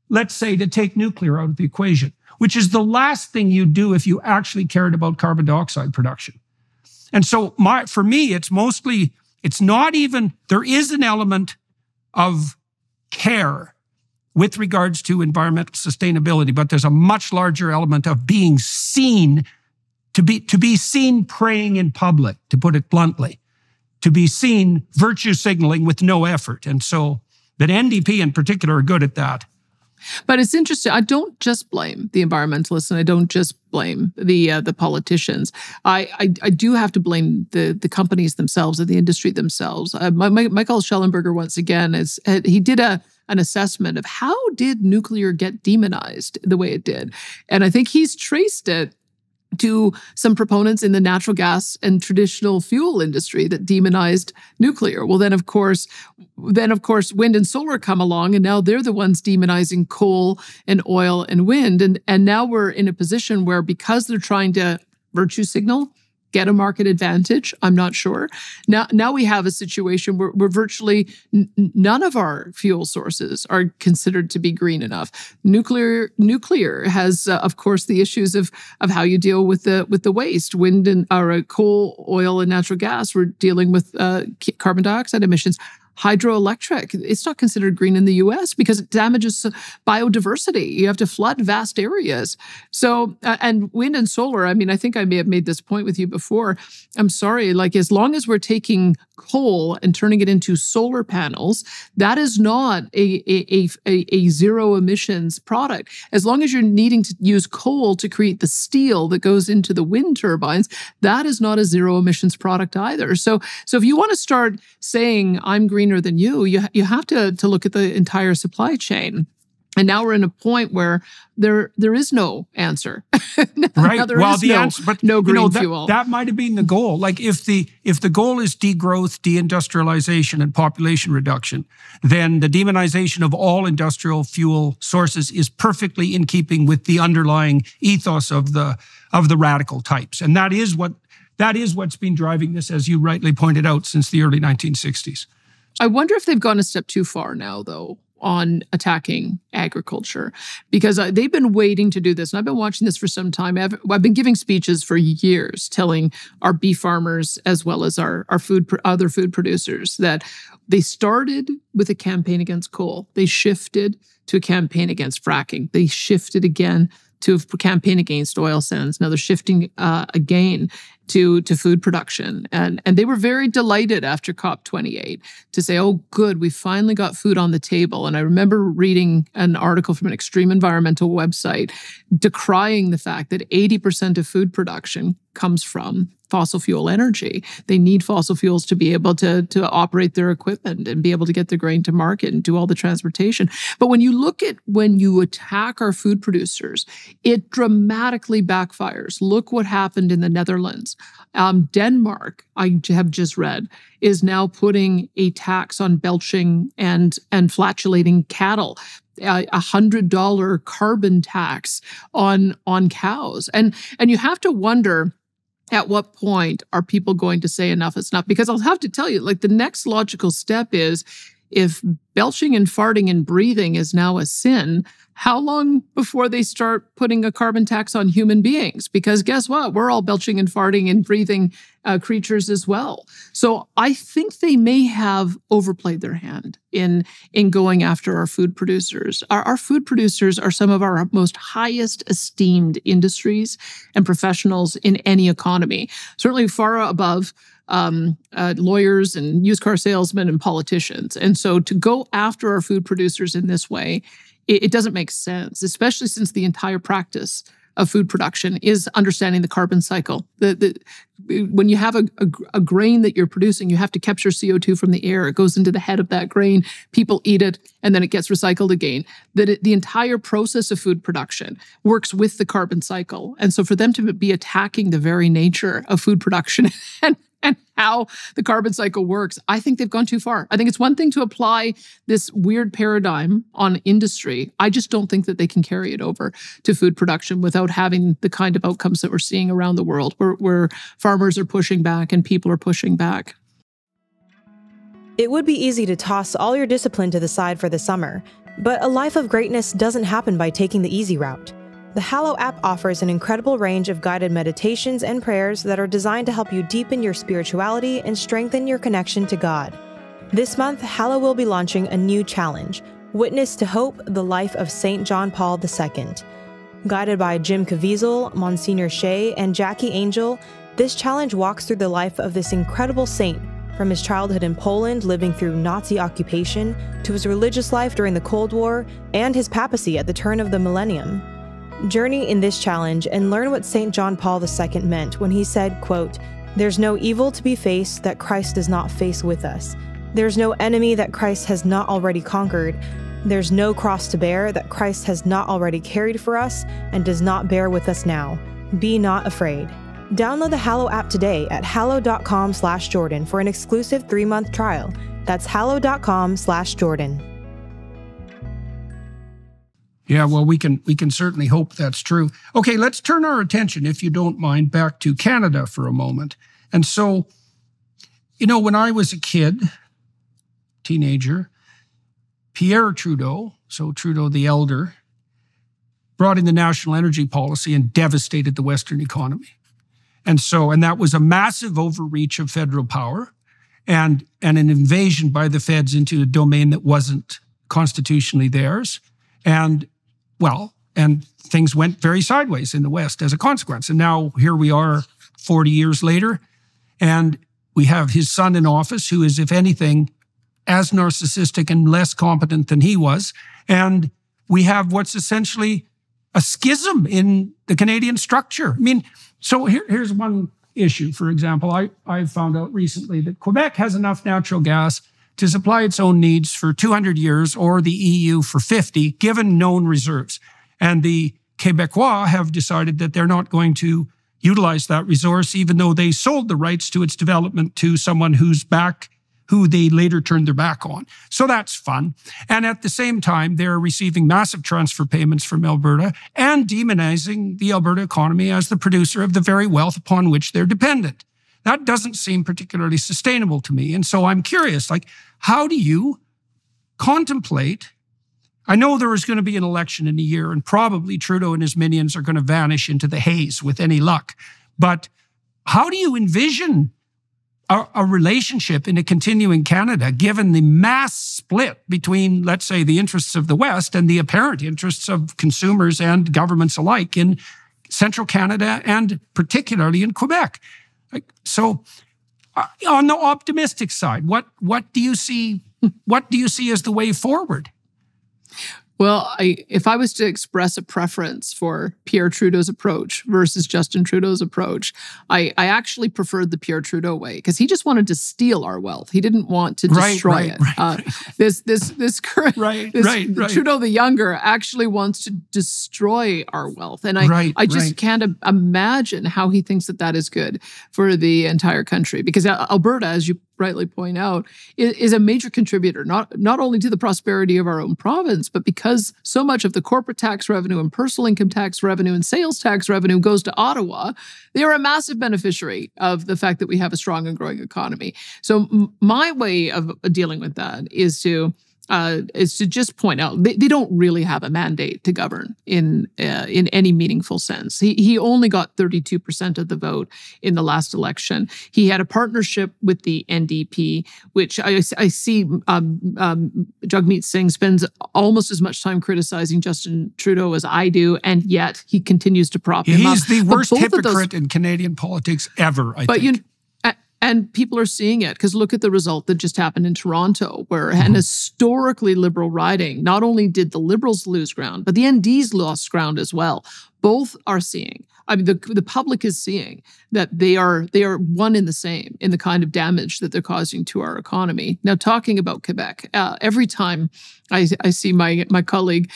let's say, to take nuclear out of the equation, which is the last thing you'd do if you actually cared about carbon dioxide production. And so for me, there is an element of care with regards to environmental sustainability, but there's a much larger element of being seen, to be seen praying in public, to put it bluntly, to be seen virtue signaling with no effort. And so that NDP in particular are good at that. But it's interesting. I don't just blame the environmentalists, and I don't just blame the politicians. I do have to blame the companies themselves and the industry themselves. Michael Schellenberger, once again, he did an assessment of how did nuclear get demonized the way it did, and I think he's traced it to some proponents in the natural gas and traditional fuel industry that demonized nuclear. Well, then of course, wind and solar come along, and now they're the ones demonizing coal and oil and wind. And now we're in a position where, because they're trying to virtue signal, get a market advantage, I'm not sure. Now we have a situation where virtually none of our fuel sources are considered to be green enough. Nuclear has, of course, the issues of how you deal with the waste. Wind and coal, oil, and natural gas. We're dealing with carbon dioxide emissions. Hydroelectric, it's not considered green in the US because it damages biodiversity. You have to flood vast areas. So, and wind and solar, I mean, I think I may have made this point with you before. I'm sorry, like, as long as we're taking coal and turning it into solar panels, that is not a zero emissions product. As long as you're needing to use coal to create the steel that goes into the wind turbines, that is not a zero emissions product either. So if you want to start saying I'm greener than you have to look at the entire supply chain. And now we're in a point where there is no answer. Right. No green fuel. That might have been the goal. Like if the goal is degrowth, deindustrialization, and population reduction, then the demonization of all industrial fuel sources is perfectly in keeping with the underlying ethos of the radical types. And that is what's been driving this, as you rightly pointed out, since the early 1960s. I wonder if they've gone a step too far now, though, on attacking agriculture, because they've been waiting to do this. And I've been watching this for some time. I've been giving speeches for years telling our beef farmers, as well as our other food producers, that they started with a campaign against coal. They shifted to a campaign against fracking. They shifted again to a campaign against oil sands. Now they're shifting again. to food production. And they were very delighted after COP28 to say, oh, good, we finally got food on the table. And I remember reading an article from an extreme environmental website decrying the fact that 80% of food production comes from fossil fuel energy. They need fossil fuels to be able to operate their equipment and be able to get the grain to market and do all the transportation. But when you attack our food producers, it dramatically backfires. Look what happened in the Netherlands. Denmark, I have just read, is now putting a tax on belching and flatulating cattle. $100 carbon tax on cows. And you have to wonder, at what point are people going to say enough is enough? Because I'll have to tell you, like, the next logical step is, if belching and farting and breathing is now a sin, how long before they start putting a carbon tax on human beings? Because guess what? We're all belching and farting and breathing creatures as well. So I think they may have overplayed their hand in going after our food producers. Our food producers are some of our most highest esteemed industries and professionals in any economy, certainly far above lawyers and used car salesmen and politicians. And so to go after our food producers in this way, it doesn't make sense, especially since the entire practice of food production is understanding the carbon cycle. When you have a grain that you're producing, you have to capture CO2 from the air. It goes into the head of that grain. People eat it, and then it gets recycled again. The entire process of food production works with the carbon cycle. And so for them to be attacking the very nature of food production and how the carbon cycle works, I think they've gone too far. I think it's one thing to apply this weird paradigm on industry. I just don't think that they can carry it over to food production without having the kind of outcomes that we're seeing around the world, where farmers are pushing back and people are pushing back. It would be easy to toss all your discipline to the side for the summer, but a life of greatness doesn't happen by taking the easy route. The Hallow app offers an incredible range of guided meditations and prayers that are designed to help you deepen your spirituality and strengthen your connection to God. This month, Hallow will be launching a new challenge, Witness to Hope, the Life of St. John Paul II. Guided by Jim Caviezel, Monsignor Shea, and Jackie Angel, this challenge walks through the life of this incredible saint, from his childhood in Poland living through Nazi occupation, to his religious life during the Cold War, and his papacy at the turn of the millennium. Journey in this challenge and learn what St. John Paul II meant when he said, quote, "There's no evil to be faced that Christ does not face with us. There's no enemy that Christ has not already conquered. There's no cross to bear that Christ has not already carried for us and does not bear with us now. Be not afraid." Download the Hallow app today at hallow.com/Jordan for an exclusive 3-month trial. That's hallow.com/Jordan. Yeah, well, we can certainly hope that's true. Okay, let's turn our attention, if you don't mind, back to Canada for a moment. And so, when I was a kid, teenager, Pierre Trudeau, so Trudeau the Elder, brought in the national energy policy and devastated the Western economy. And that was a massive overreach of federal power and an invasion by the feds into a domain that wasn't constitutionally theirs. And things went very sideways in the West as a consequence. And now here we are 40 years later, and we have his son in office who is, if anything, as narcissistic and less competent than he was. And we have what's essentially a schism in the Canadian structure. I mean, so here's one issue. For example, I found out recently that Quebec has enough natural gas to supply its own needs for 200 years, or the EU for 50, given known reserves. And the Québécois have decided that they're not going to utilize that resource, even though they sold the rights to its development to someone who they later turned their back on. So that's fun. And at the same time, they're receiving massive transfer payments from Alberta and demonizing the Alberta economy as the producer of the very wealth upon which they're dependent. That doesn't seem particularly sustainable to me. And so I'm curious, how do you contemplate? I know there is going to be an election in a year, and probably Trudeau and his minions are going to vanish into the haze with any luck. But how do you envision a relationship in a continuing Canada, given the mass split between, let's say, the interests of the West and the apparent interests of consumers and governments alike in central Canada and particularly in Quebec? So on the optimistic side, what do you see? What do you see as the way forward? Well, if I was to express a preference for Pierre Trudeau's approach versus Justin Trudeau's approach, I actually preferred the Pierre Trudeau way, because he just wanted to steal our wealth. He didn't want to destroy it. Trudeau the Younger actually wants to destroy our wealth, and I just can't imagine how he thinks that is good for the entire country. Because Alberta, as you rightly point out, is a major contributor, not only to the prosperity of our own province, but because so much of the corporate tax revenue and personal income tax revenue and sales tax revenue goes to Ottawa. They are a massive beneficiary of the fact that we have a strong and growing economy. So my way of dealing with that is to just point out they don't really have a mandate to govern in any meaningful sense. He only got 32% of the vote in the last election. He had a partnership with the NDP, which I see Jagmeet Singh spends almost as much time criticizing Justin Trudeau as I do, and yet he continues to prop him up. He's the worst hypocrite in Canadian politics ever, I think. And people are seeing it, because look at the result that just happened in Toronto, where an historically Liberal riding, not only did the Liberals lose ground, but the NDs lost ground as well. Both are seeing. I mean, the public is seeing that they are one in the same in the kind of damage that they're causing to our economy. Now, talking about Quebec, every time I see my colleague,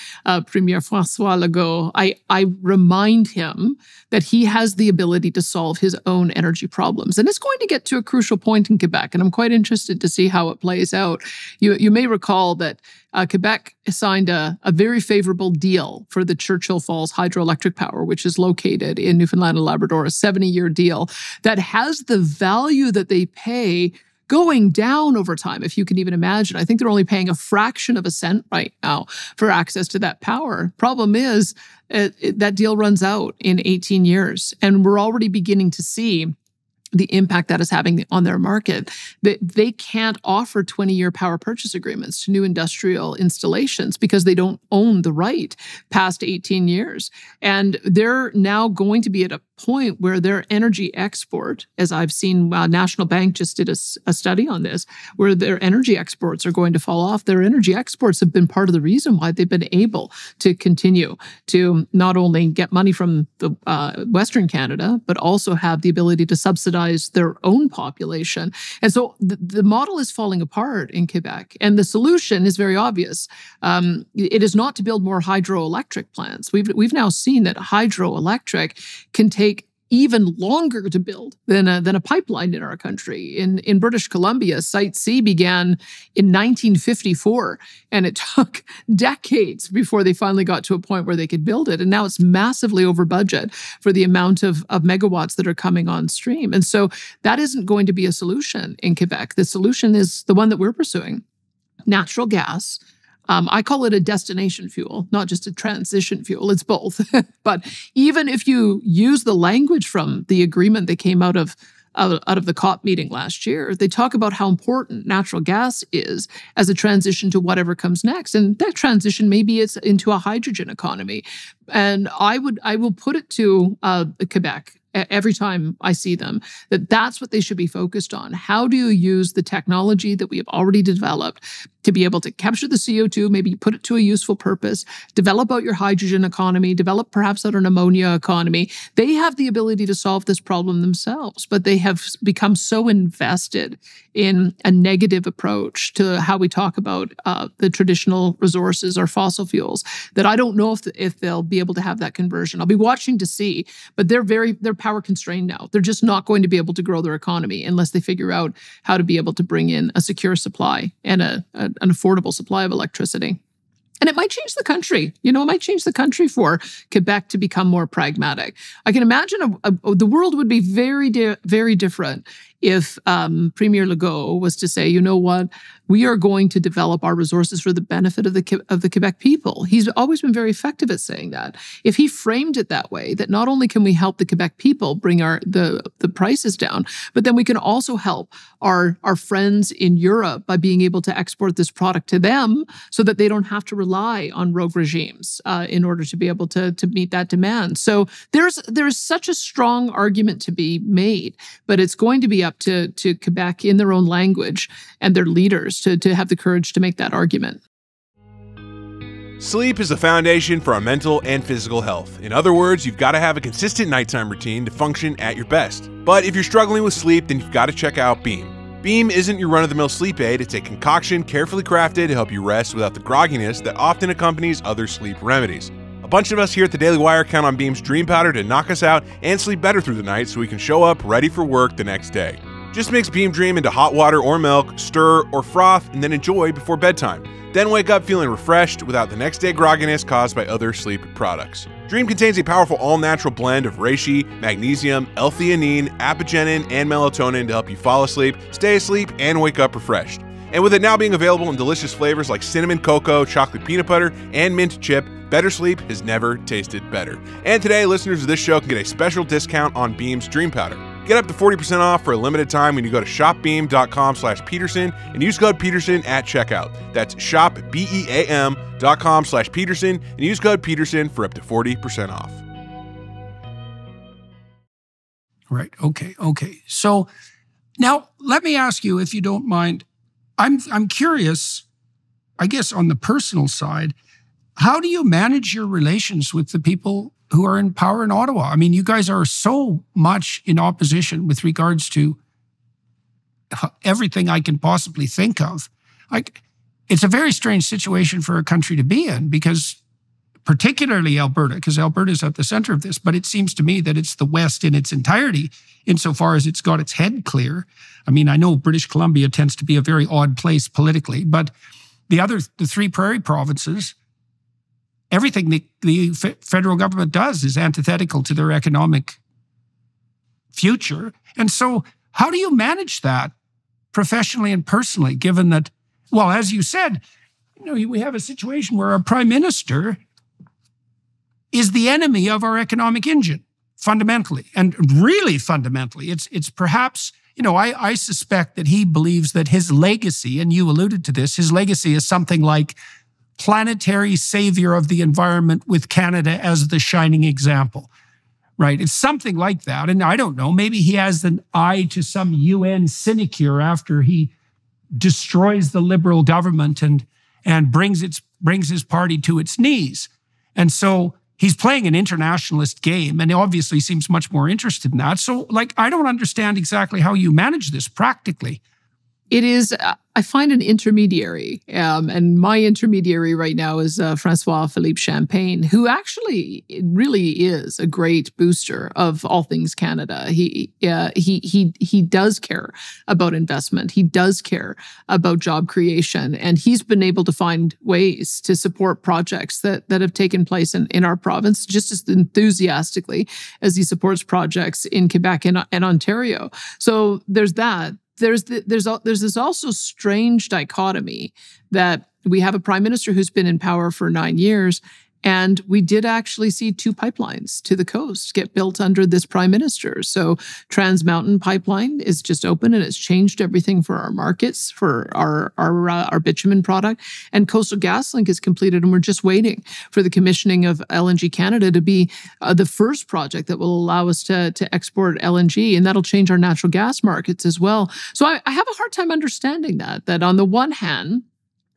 Premier François Legault, I remind him that he has the ability to solve his own energy problems. And it's going to get to a crucial point in Quebec, and I'm quite interested to see how it plays out. You may recall that Quebec signed a very favorable deal for the Churchill Falls hydroelectric power, which is located in Newfoundland and Labrador, a 70-year deal that has the value that they pay going down over time, if you can even imagine. I think they're only paying a fraction of a cent right now for access to that power. Problem is, that deal runs out in 18 years, and we're already beginning to see the impact that is having on their market. They can't offer 20-year power purchase agreements to new industrial installations because they don't own the right past 18 years. And they're now going to be at a point where their energy export, as I've seen, National Bank just did a study on this, where their energy exports are going to fall off. Their energy exports have been part of the reason why they've been able to continue to not only get money from the Western Canada, but also have the ability to subsidize their own population. And so the model is falling apart in Quebec. And the solution is very obvious. It is not to build more hydroelectric plants. We've now seen that hydroelectric can take even longer to build than a pipeline in our country. In British Columbia, Site C began in 1954, and it took decades before they finally got to a point where they could build it. And now it's massively over budget for the amount of megawatts that are coming on stream. And so that isn't going to be a solution in Quebec. The solution is the one that we're pursuing: natural gas. I call it a destination fuel, not just a transition fuel. It's both. But even if you use the language from the agreement that came out of the COP meeting last year, they talk about how important natural gas is as a transition to whatever comes next. And that transition maybe it's into a hydrogen economy. And I will put it to Quebec every time I see them, that's what they should be focused on. How do you use the technology that we have already developed to be able to capture the CO2, maybe put it to a useful purpose, develop out your hydrogen economy, develop perhaps out an ammonia economy? They have the ability to solve this problem themselves, but they have become so invested in a negative approach to how we talk about the traditional resources or fossil fuels that I don't know if they'll be able to have that conversion. I'll be watching to see, but they're power constrained now. They're just not going to be able to grow their economy unless they figure out how to be able to bring in a secure supply and an affordable supply of electricity. And it might change the country. It might change the country for Quebec to become more pragmatic. I can imagine the world would be very, very different if Premier Legault was to say, you know what, we are going to develop our resources for the benefit of the Quebec people. He's always been very effective at saying that. If he framed it that way, that not only can we help the Quebec people bring the prices down, but then we can also help our friends in Europe by being able to export this product to them so that they don't have to rely on rogue regimes in order to be able to meet that demand. So there's such a strong argument to be made, but it's going to be up to Quebec in their own language and their leaders to have the courage to make that argument. Sleep is the foundation for our mental and physical health. In other words, you've got to have a consistent nighttime routine to function at your best. But if you're struggling with sleep, then you've got to check out Beam. Beam isn't your run-of-the-mill sleep aid. It's a concoction carefully crafted to help you rest without the grogginess that often accompanies other sleep remedies. A bunch of us here at the Daily Wire count on Beam's Dream Powder to knock us out and sleep better through the night so we can show up ready for work the next day. Just mix Beam Dream into hot water or milk, stir or froth, and then enjoy before bedtime. Then wake up feeling refreshed without the next day grogginess caused by other sleep products. Dream contains a powerful all-natural blend of reishi, magnesium, L-theanine, apigenin, and melatonin to help you fall asleep, stay asleep, and wake up refreshed. And with it now being available in delicious flavors like cinnamon cocoa, chocolate peanut butter, and mint chip, better sleep has never tasted better. And today, listeners of this show can get a special discount on Beam's Dream Powder. Get up to 40% off for a limited time when you go to shopbeam.com/Peterson and use code Peterson at checkout. That's shopbeam.com/Peterson and use code Peterson for up to 40% off. Right. Okay. So now let me ask you, if you don't mind, I'm curious, I guess on the personal side, how do you manage your relations with the people who are in power in Ottawa? I mean, you guys are so much in opposition with regards to everything I can possibly think of. Like, it's a very strange situation for a country to be in, because particularly Alberta, because Alberta is at the center of this, but it seems to me that it's the West in its entirety, insofar as it's got its head clear. I mean, I know British Columbia tends to be a very odd place politically, but the three prairie provinces, everything the federal government does is antithetical to their economic future. And so how do you manage that professionally and personally, given that, well, as you said, we have a situation where our prime minister is the enemy of our economic engine, fundamentally, and really fundamentally. It's perhaps, I suspect that he believes that his legacy, and you alluded to this, his legacy is something like planetary savior of the environment with Canada as the shining example, right? It's something like that. And I don't know, maybe he has an eye to some UN sinecure after he destroys the Liberal government and brings his party to its knees. And so he's playing an internationalist game, and he obviously seems much more interested in that. So, I don't understand exactly how you manage this practically. It is, I find an intermediary, and my intermediary right now is Francois-Philippe Champagne, who actually really is a great booster of all things Canada. He does care about investment. He does care about job creation, and he's been able to find ways to support projects that have taken place in our province just as enthusiastically as he supports projects in Quebec and Ontario. So there's that. There's this also strange dichotomy that we have a prime minister who's been in power for 9 years, and we did actually see 2 pipelines to the coast get built under this prime minister. So Trans Mountain Pipeline is just open, and it's changed everything for our markets, for our bitumen product. And Coastal GasLink is completed, and we're just waiting for the commissioning of LNG Canada to be the first project that will allow us to export LNG, and that'll change our natural gas markets as well. So I have a hard time understanding that on the one hand,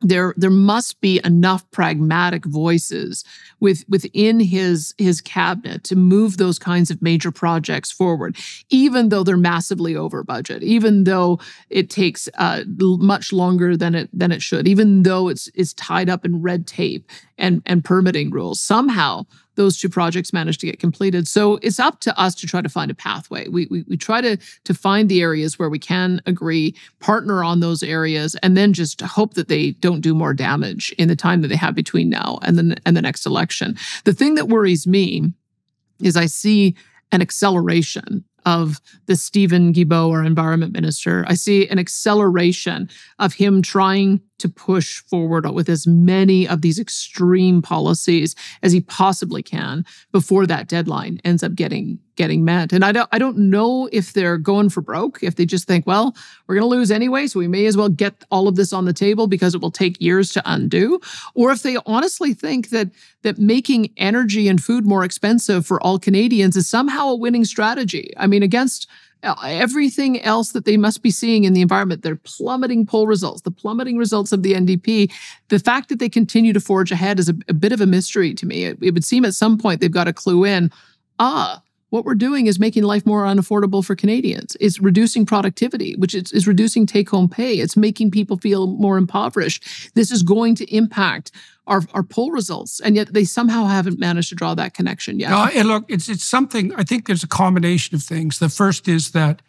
there must be enough pragmatic voices within his cabinet to move those kinds of major projects forward, even though they're massively over budget, even though it takes much longer than it should, even though it's tied up in red tape and permitting rules. Somehow those 2 projects managed to get completed. So it's up to us to try to find a pathway. We try to find the areas where we can agree, partner on those areas, and then just hope that they don't do more damage in the time that they have between now and the next election. The thing that worries me is I see an acceleration of the Stephen Guilbeault, our environment minister. I see an acceleration of him trying to push forward with as many of these extreme policies as he possibly can before that deadline ends up getting met. And I don't know if they're going for broke, if they just think, well, we're going to lose anyway, so we may as well get all of this on the table because it will take years to undo, or if they honestly think that making energy and food more expensive for all Canadians is somehow a winning strategy. I mean, against everything else that they must be seeing in the environment, their plummeting poll results, the plummeting results of the NDP, the fact that they continue to forge ahead is a bit of a mystery to me. It would seem at some point they've got to clue in, what we're doing is making life more unaffordable for Canadians. It's reducing productivity, which is reducing take-home pay. It's making people feel more impoverished. This is going to impact our poll results, and yet they somehow haven't managed to draw that connection yet. And look, it's something, I think there's a combination of things. The first is that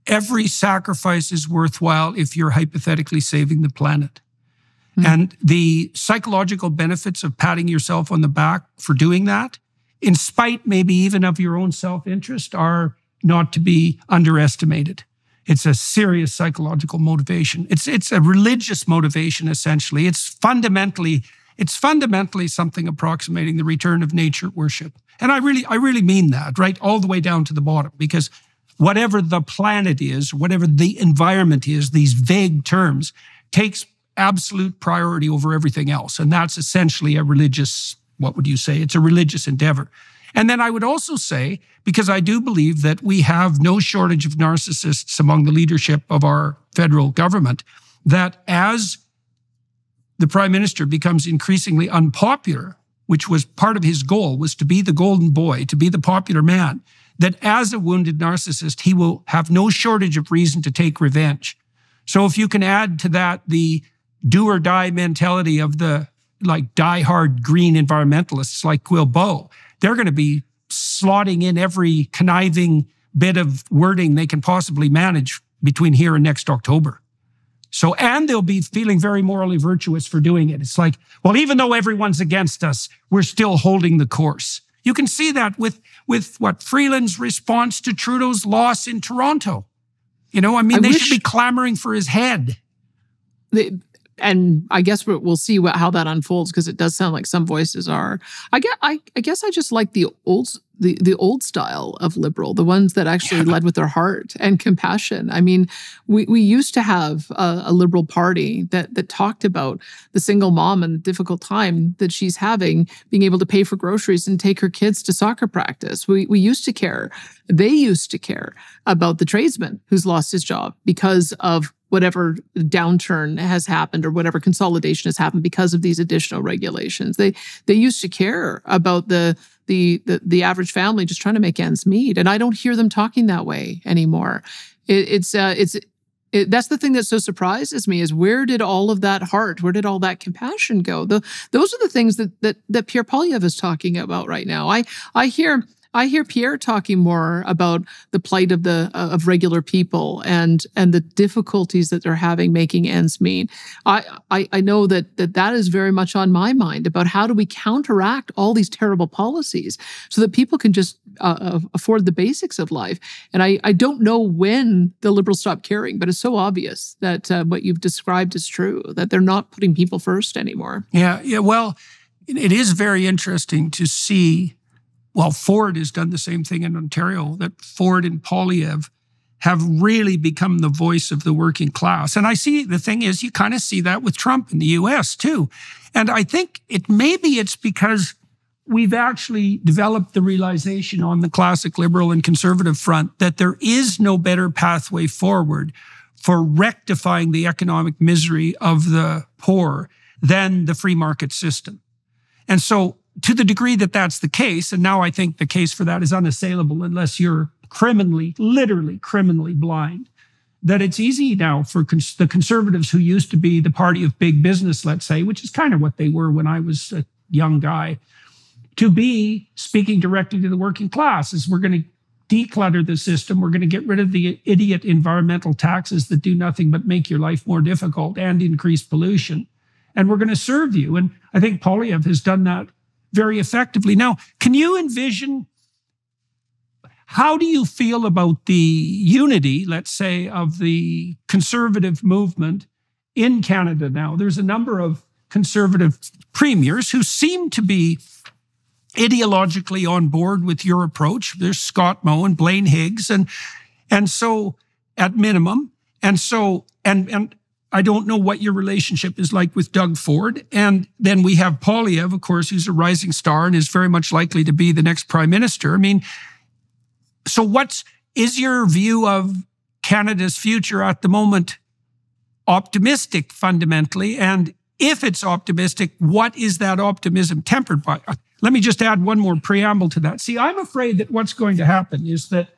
every sacrifice is worthwhile if you're hypothetically saving the planet. Mm-hmm. And the psychological benefits of patting yourself on the back for doing that, in spite maybe even of your own self-interest, are not to be underestimated. It's a serious psychological motivation. It's a religious motivation, essentially. It's fundamentally something approximating the return of nature worship. And I really mean that, right? All the way down to the bottom, because whatever the planet is, whatever the environment is, these vague terms, takes absolute priority over everything else. And that's essentially a religious, what would you say? It's a religious endeavor. And then I would also say, because I do believe that we have no shortage of narcissists among the leadership of our federal government, that as the Prime Minister becomes increasingly unpopular, which was part of his goal, was to be the golden boy, to be the popular man, that as a wounded narcissist, he will have no shortage of reason to take revenge. So if you can add to that the do or die mentality of the diehard green environmentalists like Guilbeault, they're going to be slotting in every conniving bit of wording they can possibly manage between here and next October. So, and they'll be feeling very morally virtuous for doing it. It's like, well, even though everyone's against us, we're still holding the course. You can see that with what Freeland's response to Trudeau's loss in Toronto. You know, I mean, they should be clamoring for his head. And I guess we'll see how that unfolds, because it does sound like some voices are. I guess I just like the old style of Liberal, the ones that actually led with their heart and compassion. I mean, we used to have a Liberal Party that talked about the single mom and the difficult time that she's having, being able to pay for groceries and take her kids to soccer practice. We used to care. They used to care about the tradesman who's lost his job because of whatever downturn has happened or whatever consolidation has happened because of these additional regulations. They used to care about the average family just trying to make ends meet. And I don't hear them talking that way anymore. That's the thing that so surprises me, is where did all of that heart, where did all that compassion go? Those are the things that Pierre Poilievre is talking about right now. I hear Pierre talking more about the plight of regular people and the difficulties that they're having making ends meet. I know that is very much on my mind, about how do we counteract all these terrible policies so that people can just afford the basics of life. And I don't know when the Liberals stop caring, but it's so obvious that what you've described is true, that they're not putting people first anymore. Yeah. Well, it is very interesting to see. Well, Ford has done the same thing in Ontario, that Ford and Poilievre have really become the voice of the working class. And I see, the thing is, you kind of see that with Trump in the US too. And I think it's because we've actually developed the realization on the classic Liberal and Conservative front that there is no better pathway forward for rectifying the economic misery of the poor than the free market system. And so, to the degree that that's the case, and now I think the case for that is unassailable unless you're literally criminally blind, that it's easy now for the Conservatives, who used to be the party of big business, let's say, which is kind of what they were when I was a young guy, to be speaking directly to the working class. Is we're going to declutter the system. We're going to get rid of the idiot environmental taxes that do nothing but make your life more difficult and increase pollution. And we're going to serve you. And I think Poilievre has done that very effectively. Now, can you envision How do you feel about the unity, let's say, of the conservative movement in Canada now? There's a number of conservative premiers who seem to be ideologically on board with your approach. There's Scott Moe and Blaine Higgs, and so at minimum, and I don't know what your relationship is like with Doug Ford. And then we have Poilievre, of course, who's a rising star and is very much likely to be the next prime minister. I mean, so what is your view of Canada's future at the moment? Optimistic fundamentally, and if it's optimistic, what is that optimism tempered by? Let me just add one more preamble to that. See, I'm afraid that what's going to happen is that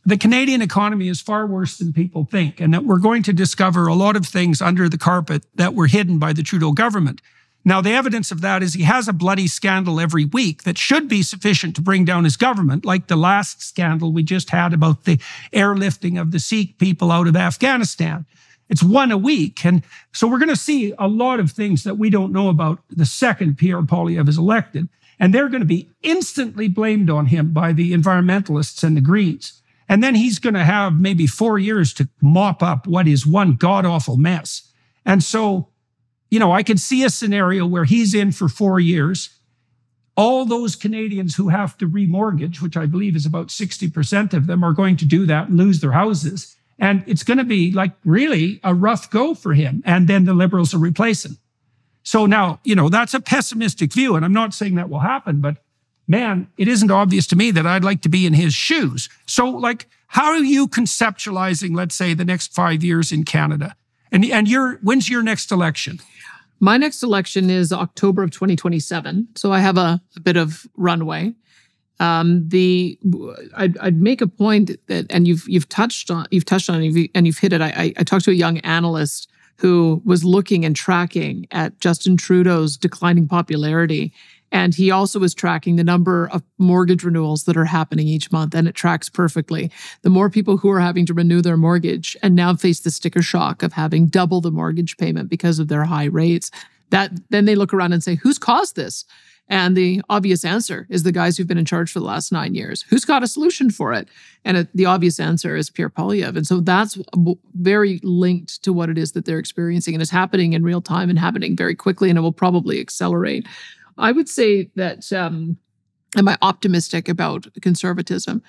the Canadian economy is far worse than people think, and that we're going to discover a lot of things under the carpet that were hidden by the Trudeau government. Now, the evidence of that is he has a bloody scandal every week that should be sufficient to bring down his government, like the last scandal we just had about the airlifting of the Sikh people out of Afghanistan. It's one a week. And so we're going to see a lot of things that we don't know about the second Pierre Poilievre is elected. And they're going to be instantly blamed on him by the environmentalists and the Greens. And then he's going to have maybe 4 years to mop up what is one god-awful mess. And so, you know, I could see a scenario where he's in for 4 years. All those Canadians who have to remortgage, which I believe is about 60% of them, are going to do that and lose their houses. And it's going to be like really a rough go for him. And then the Liberals will replace him. So now, you know, that's a pessimistic view. And I'm not saying that will happen, but man, it isn't obvious to me that I'd like to be in his shoes. So like, how are you conceptualizing, let's say, the next 5 years in Canada? And when's your next election? My next election is October of 2027. So I have a bit of runway. I'd make a point that, and you've touched on it, and you've hit it. I talked to a young analyst who was looking and tracking at Justin Trudeau's declining popularity. And he also was tracking the number of mortgage renewals that are happening each month, and it tracks perfectly. The more people who are having to renew their mortgage and now face the sticker shock of having double the mortgage payment because of their high rates, that then they look around and say, who's caused this? And the obvious answer is the guys who've been in charge for the last 9 years. Who's got a solution for it? And the obvious answer is Pierre Poilievre. And so that's very linked to what it is that they're experiencing. And it's happening in real time and happening very quickly, and it will probably accelerate. I would say that, am I optimistic about conservatism?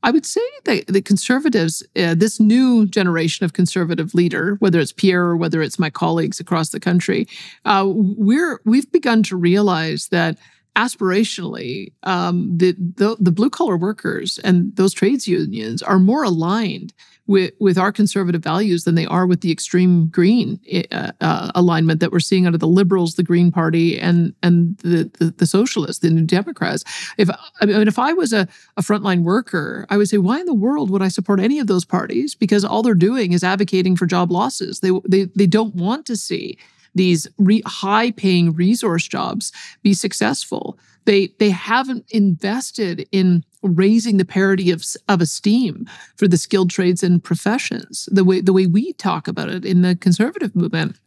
I would say that the Conservatives, this new generation of Conservative leader, whether it's Pierre or whether it's my colleagues across the country, we've begun to realize that aspirationally, the blue-collar workers and those trades unions are more aligned with our conservative values than they are with the extreme green alignment that we're seeing out of the Liberals, the Green Party, and the Socialists, the New Democrats. If I was a frontline worker, I would say, why in the world would I support any of those parties? Because all they're doing is advocating for job losses. They don't want to see these high-paying resource jobs be successful. They haven't invested in raising the parity of esteem for the skilled trades and professions, the way we talk about it in the conservative movement.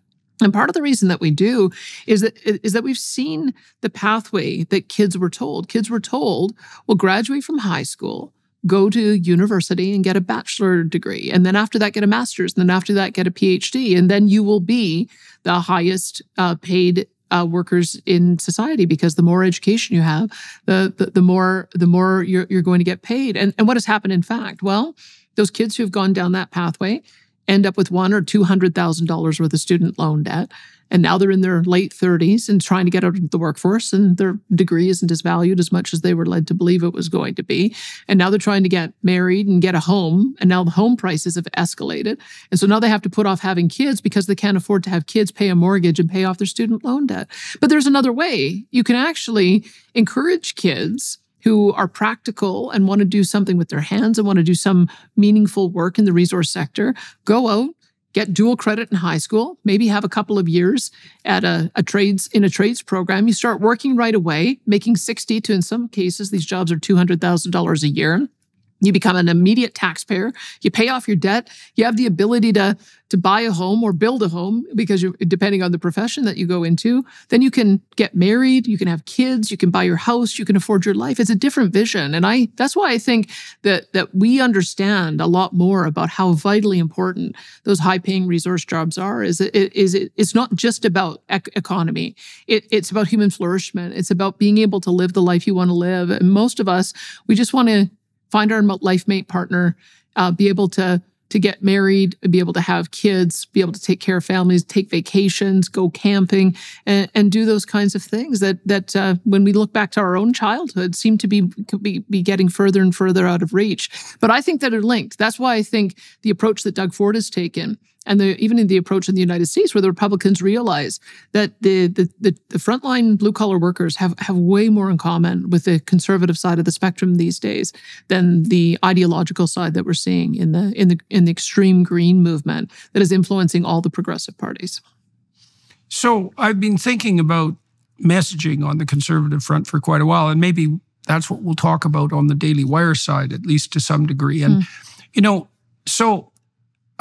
And part of the reason that we do is that we've seen the pathway that kids were told. Kids were told, well, graduate from high school, go to university and get a bachelor degree. And then after that, get a master's. And then after that, get a PhD. And then you will be the highest paid workers in society, because the more education you have, the more you're going to get paid. And what has happened, in fact? Well, those kids who've gone down that pathway end up with $100,000 or $200,000 worth of student loan debt. And now they're in their late 30s and trying to get out of the workforce, and their degree isn't as valued as much as they were led to believe it was going to be. And now they're trying to get married and get a home, and now the home prices have escalated. And so now they have to put off having kids because they can't afford to have kids pay a mortgage and pay off their student loan debt. But there's another way. You can actually encourage kids who are practical and want to do something with their hands and want to do some meaningful work in the resource sector. Go out, get dual credit in high school, maybe have a couple of years at a trades program. You start working right away, making 60 to, in some cases, these jobs are $200,000 a year. You become an immediate taxpayer. You pay off your debt. You have the ability to buy a home or build a home because depending on the profession that you go into. Then you can get married. You can have kids. You can buy your house. You can afford your life. It's a different vision. And that's why I think that we understand a lot more about how vitally important those high-paying resource jobs are. It's not just about economy. It's about human flourishment. It's about being able to live the life you want to live. And most of us, we just want to find our life mate partner, be able to get married, be able to have kids, be able to take care of families, take vacations, go camping, and do those kinds of things that when we look back to our own childhood seem to be getting further and further out of reach. But I think that are linked. That's why I think the approach that Doug Ford has taken, and even in the approach in the United States, where the Republicans realize that the frontline blue-collar workers have way more in common with the conservative side of the spectrum these days than the ideological side that we're seeing in the extreme green movement that is influencing all the progressive parties. So I've been thinking about messaging on the conservative front for quite a while, and maybe that's what we'll talk about on the Daily Wire side, at least to some degree. And, so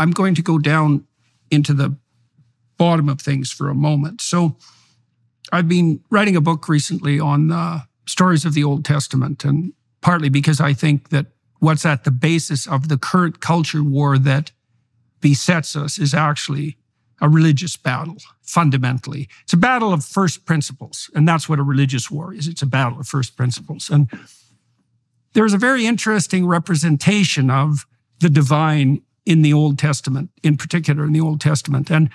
I'm going to go down into the bottom of things for a moment. So I've been writing a book recently on stories of the Old Testament, and partly because I think that what's at the basis of the current culture war that besets us is actually a religious battle, fundamentally. It's a battle of first principles, and that's what a religious war is. It's a battle of first principles. And there's a very interesting representation of the divine in the Old Testament, in particular in the Old Testament. And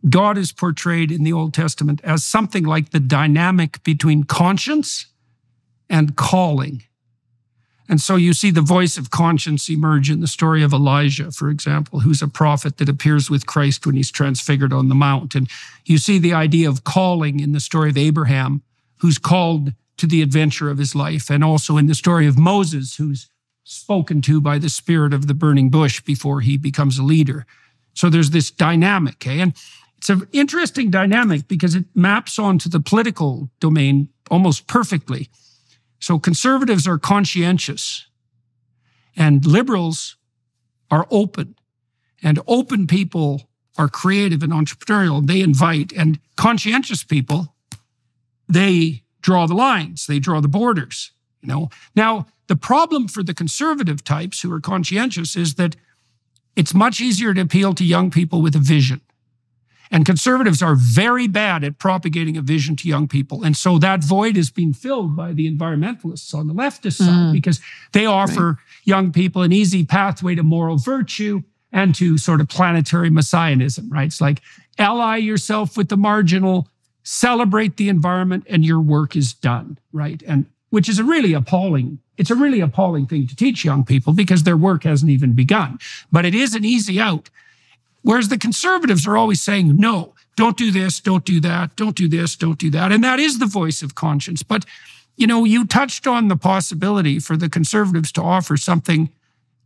God is portrayed in the Old Testament as something like the dynamic between conscience and calling. And so you see the voice of conscience emerge in the story of Elijah, for example, who's a prophet that appears with Christ when he's transfigured on the mount. And you see the idea of calling in the story of Abraham, who's called to the adventure of his life, and also in the story of Moses, who's spoken to by the spirit of the burning bush before he becomes a leader. So there's this dynamic, and it's an interesting dynamic because it maps onto the political domain almost perfectly. So conservatives are conscientious, and liberals are open, and open people are creative and entrepreneurial. They invite, and conscientious people, they draw the lines, they draw the borders. Now, the problem for the conservative types who are conscientious is that it's much easier to appeal to young people with a vision. And conservatives are very bad at propagating a vision to young people. And so that void is being filled by the environmentalists on the leftist side because they offer young people an easy pathway to moral virtue and to sort of planetary messianism, right? It's like, ally yourself with the marginal, celebrate the environment, and your work is done, right? And which is a really appalling thing to teach young people because their work hasn't even begun. But it is an easy out. Whereas the conservatives are always saying, no, don't do this, don't do that, don't do this, don't do that. And that is the voice of conscience. But, you touched on the possibility for the conservatives to offer something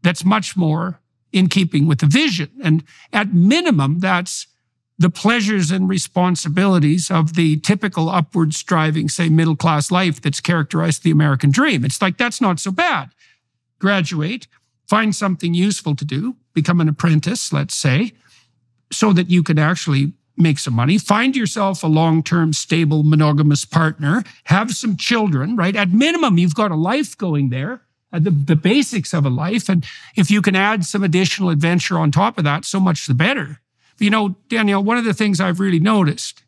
that's much more in keeping with the vision. And at minimum, that's the pleasures and responsibilities of the typical upward striving, say, middle-class life that's characterized the American dream. It's like, that's not so bad. Graduate, find something useful to do, become an apprentice, let's say, so that you can actually make some money. Find yourself a long-term, stable, monogamous partner. Have some children, right? At minimum, you've got a life going there, the basics of a life. And if you can add some additional adventure on top of that, so much the better. Danielle, one of the things I've really noticed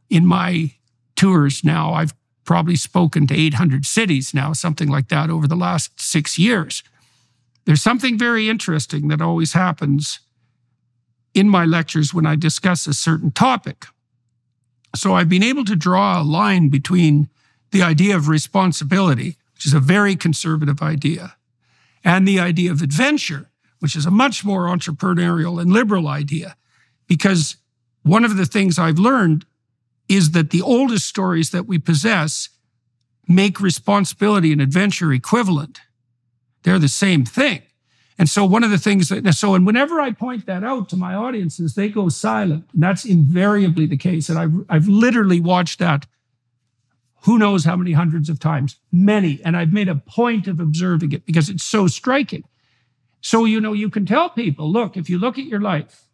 in my tours now, I've probably spoken to 800 cities now, something like that, over the last 6 years. There's something very interesting that always happens in my lectures when I discuss a certain topic. So I've been able to draw a line between the idea of responsibility, which is a very conservative idea, and the idea of adventure, which is a much more entrepreneurial and liberal idea. Because one of the things I've learned is that the oldest stories that we possess make responsibility and adventure equivalent. They're the same thing. And so one of the things and whenever I point that out to my audiences, they go silent. And that's invariably the case. And I've literally watched that who knows how many hundreds of times, many. And I've made a point of observing it because it's so striking. So, you can tell people, look, if you look at your life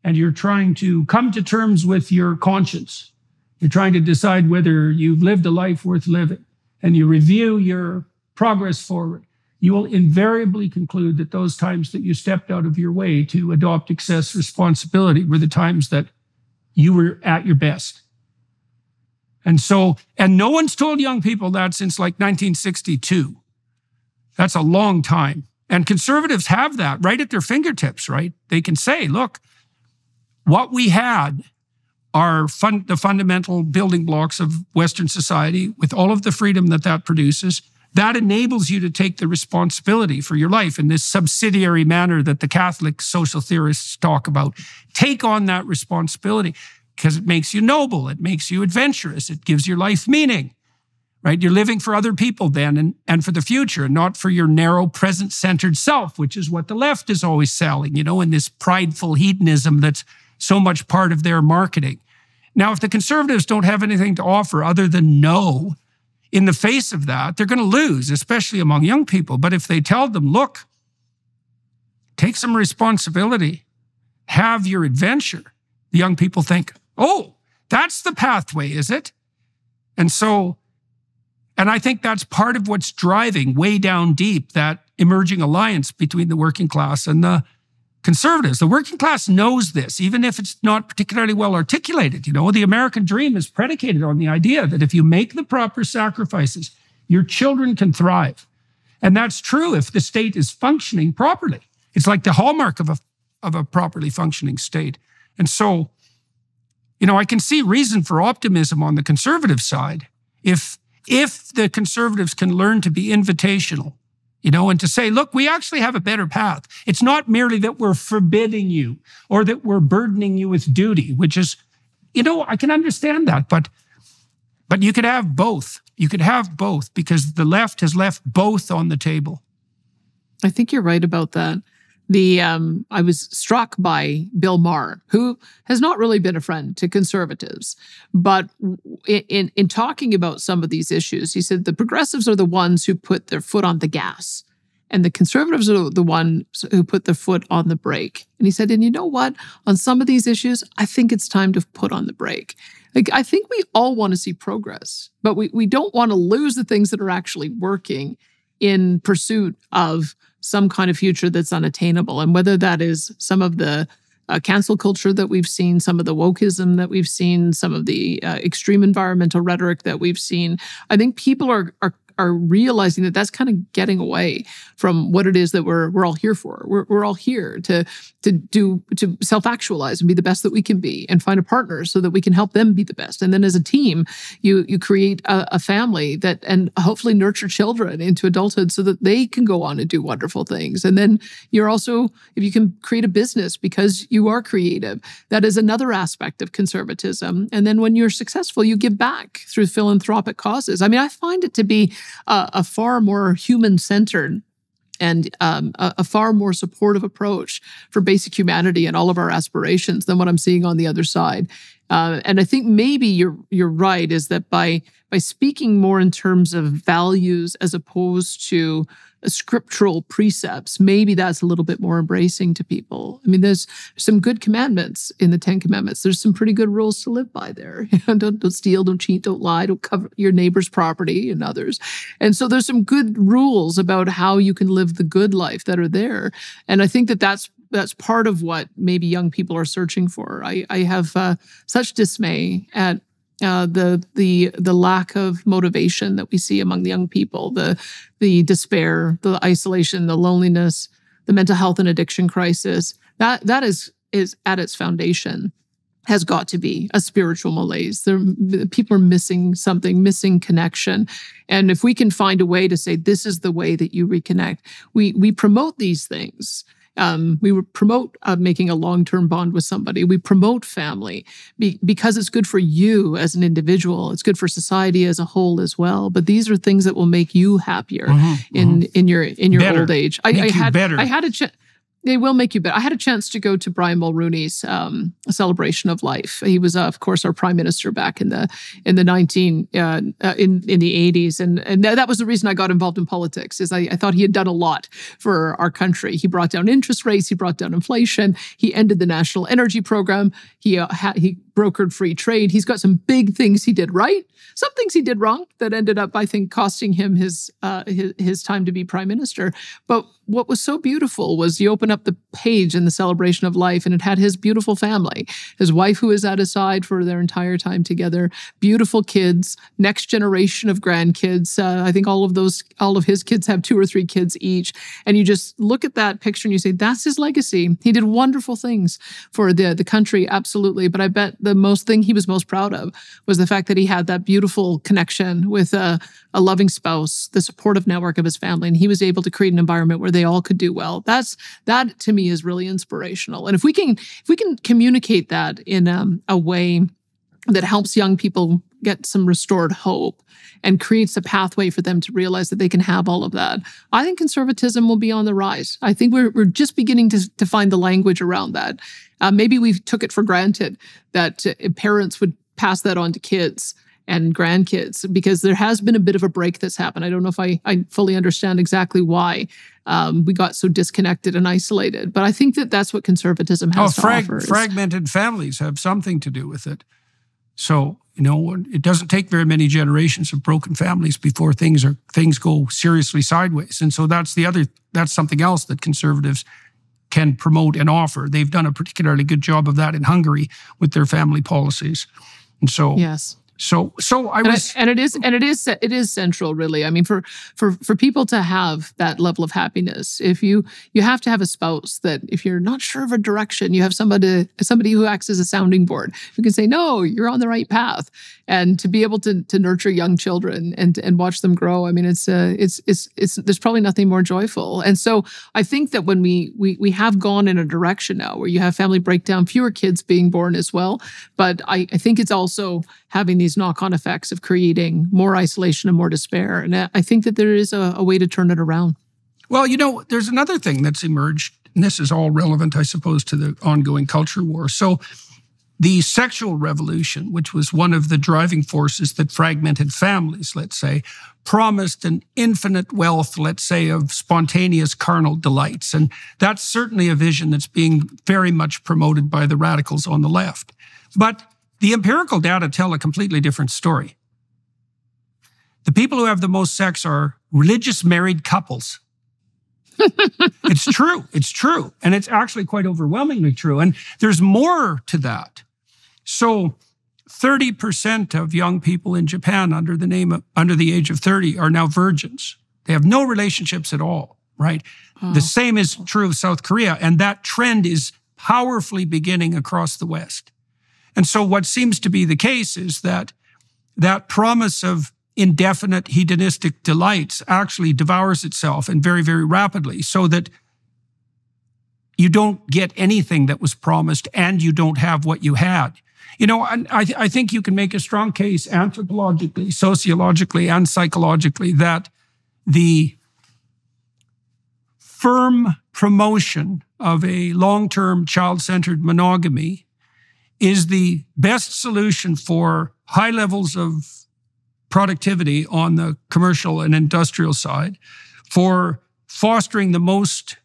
and you're trying to come to terms with your conscience, you're trying to decide whether you've lived a life worth living, and you review your progress forward, you will invariably conclude that those times that you stepped out of your way to adopt excess responsibility were the times that you were at your best. And no one's told young people that since like 1962. That's a long time. And conservatives have that right at their fingertips, right? They can say, look, what we had are the fundamental building blocks of Western society with all of the freedom that produces. That enables you to take the responsibility for your life in this subsidiary manner that the Catholic social theorists talk about. Take on that responsibility because it makes you noble. It makes you adventurous. It gives your life meaning, right? You're living for other people then and for the future, not for your narrow present-centered self, which is what the left is always selling, in this prideful hedonism that's so much part of their marketing. Now, if the conservatives don't have anything to offer other than no, in the face of that, they're going to lose, especially among young people. But if they tell them, look, take some responsibility, have your adventure, the young people think, oh, that's the pathway, is it? And I think that's part of what's driving way down deep that emerging alliance between the working class and the conservatives. The working class knows this, even if it's not particularly well articulated. The American dream is predicated on the idea that if you make the proper sacrifices, your children can thrive. And that's true if the state is functioning properly. It's like the hallmark of a properly functioning state. And so, I can see reason for optimism on the conservative side if the conservatives can learn to be invitational, and to say, look, we actually have a better path. It's not merely that we're forbidding you or that we're burdening you with duty, which is, I can understand that, but you could have both. You could have both because the left has left both on the table. I think you're right about that. I was struck by Bill Maher, who has not really been a friend to conservatives, but in talking about some of these issues, he said the progressives are the ones who put their foot on the gas, and the conservatives are the ones who put their foot on the brake. And he said, and you know what? On some of these issues, I think it's time to put on the brake. I think we all want to see progress, but we don't want to lose the things that are actually working in pursuit of some kind of future that's unattainable. And whether that is some of the cancel culture that we've seen, some of the wokeism that we've seen, some of the extreme environmental rhetoric that we've seen, I think people are realizing that that's kind of getting away from what it is that we're all here for. We're all here to self-actualize and be the best that we can be and find a partner so that we can help them be the best. And then as a team, you create a family and hopefully nurture children into adulthood so that they can go on and do wonderful things. And then you're also, if you can create a business because you are creative, that is another aspect of conservatism. And then when you're successful, you give back through philanthropic causes. I mean, I find it to be a far more human-centered and a far more supportive approach for basic humanity and all of our aspirations than what I'm seeing on the other side. And I think maybe you're right, is that by speaking more in terms of values as opposed to scriptural precepts, maybe that's a little bit more embracing to people. I mean, there's some good commandments in the 10 Commandments. There's some pretty good rules to live by there. Don't steal, don't cheat, don't lie, don't cover your neighbor's property and others. And so there's some good rules about how you can live the good life that are there. And I think that's part of what maybe young people are searching for. I have such dismay at the lack of motivation that we see among the young people, the despair, the isolation, the loneliness, the mental health and addiction crisis. That is at its foundation has got to be a spiritual malaise. People are missing something, missing connection. And if we can find a way to say, this is the way that you reconnect, we promote these things. We would promote making a long-term bond with somebody. We promote family because it's good for you as an individual. It's good for society as a whole as well. But these are things that will make you happier in your better. old age. I had They will make you better. I had a chance to go to Brian Mulroney's celebration of life. He was, of course, our prime minister back in the 80s, and that was the reason I got involved in politics. Is I thought he had done a lot for our country. He brought down interest rates. He brought down inflation. He ended the national energy program. He brokered free trade. He's got some big things he did right. Some things he did wrong that ended up, I think, costing him his time to be prime minister. But what was so beautiful was you open up the page in the celebration of life, and it had his beautiful family, his wife who was at his side for their entire time together, beautiful kids, next generation of grandkids. I think all of his kids have 2 or 3 kids each. And you just look at that picture and you say, that's his legacy. He did wonderful things for the country, absolutely. But I bet the thing he was most proud of was the fact that he had that beautiful connection with a loving spouse, the supportive network of his family, and he was able to create an environment where they all could do well. That to me is really inspirational. And if we can communicate that in a way that helps young people get some restored hope and creates a pathway for them to realize that they can have all of that, I think conservatism will be on the rise. I think we're just beginning to find the language around that. Maybe we took it for granted that parents would pass that on to kids and grandkids, because there has been a bit of a break that's happened. I don't know if I fully understand exactly why we got so disconnected and isolated, but I think that's what conservatism has to offer. Fragmented families have something to do with it. So, it doesn't take very many generations of broken families before things go seriously sideways. And so that's something else that conservatives can promote and offer. They've done a particularly good job of that in Hungary with their family policies. And so, yes. It is central, really. I mean, for people to have that level of happiness, if you have to have a spouse that, if you're not sure of a direction, you have somebody who acts as a sounding board who can say, no, you're on the right path, and to be able to nurture young children and watch them grow. I mean, it's there's probably nothing more joyful. And so I think that when we have gone in a direction now where you have family breakdown, fewer kids being born as well, but I think it's also having these knock-on effects of creating more isolation and more despair. And I think that there is a way to turn it around. Well, there's another thing that's emerged, and this is all relevant, I suppose, to the ongoing culture war. So the sexual revolution, which was one of the driving forces that fragmented families, let's say, promised an infinite wealth, let's say, of spontaneous carnal delights. And that's certainly a vision that's being very much promoted by the radicals on the left. But the empirical data tell a completely different story. The people who have the most sex are religious married couples. It's true. It's true. And it's actually quite overwhelmingly true. And there's more to that. So 30% of young people in Japan under the age of 30 are now virgins. They have no relationships at all, right? Oh. The same is true of South Korea. And that trend is powerfully beginning across the West. And so what seems to be the case is that promise of indefinite hedonistic delights actually devours itself, and very, very rapidly, so that you don't get anything that was promised and you don't have what you had. I think you can make a strong case anthropologically, sociologically, and psychologically that the firm promotion of a long-term child-centered monogamy is the best solution for high levels of productivity on the commercial and industrial side, for fostering the most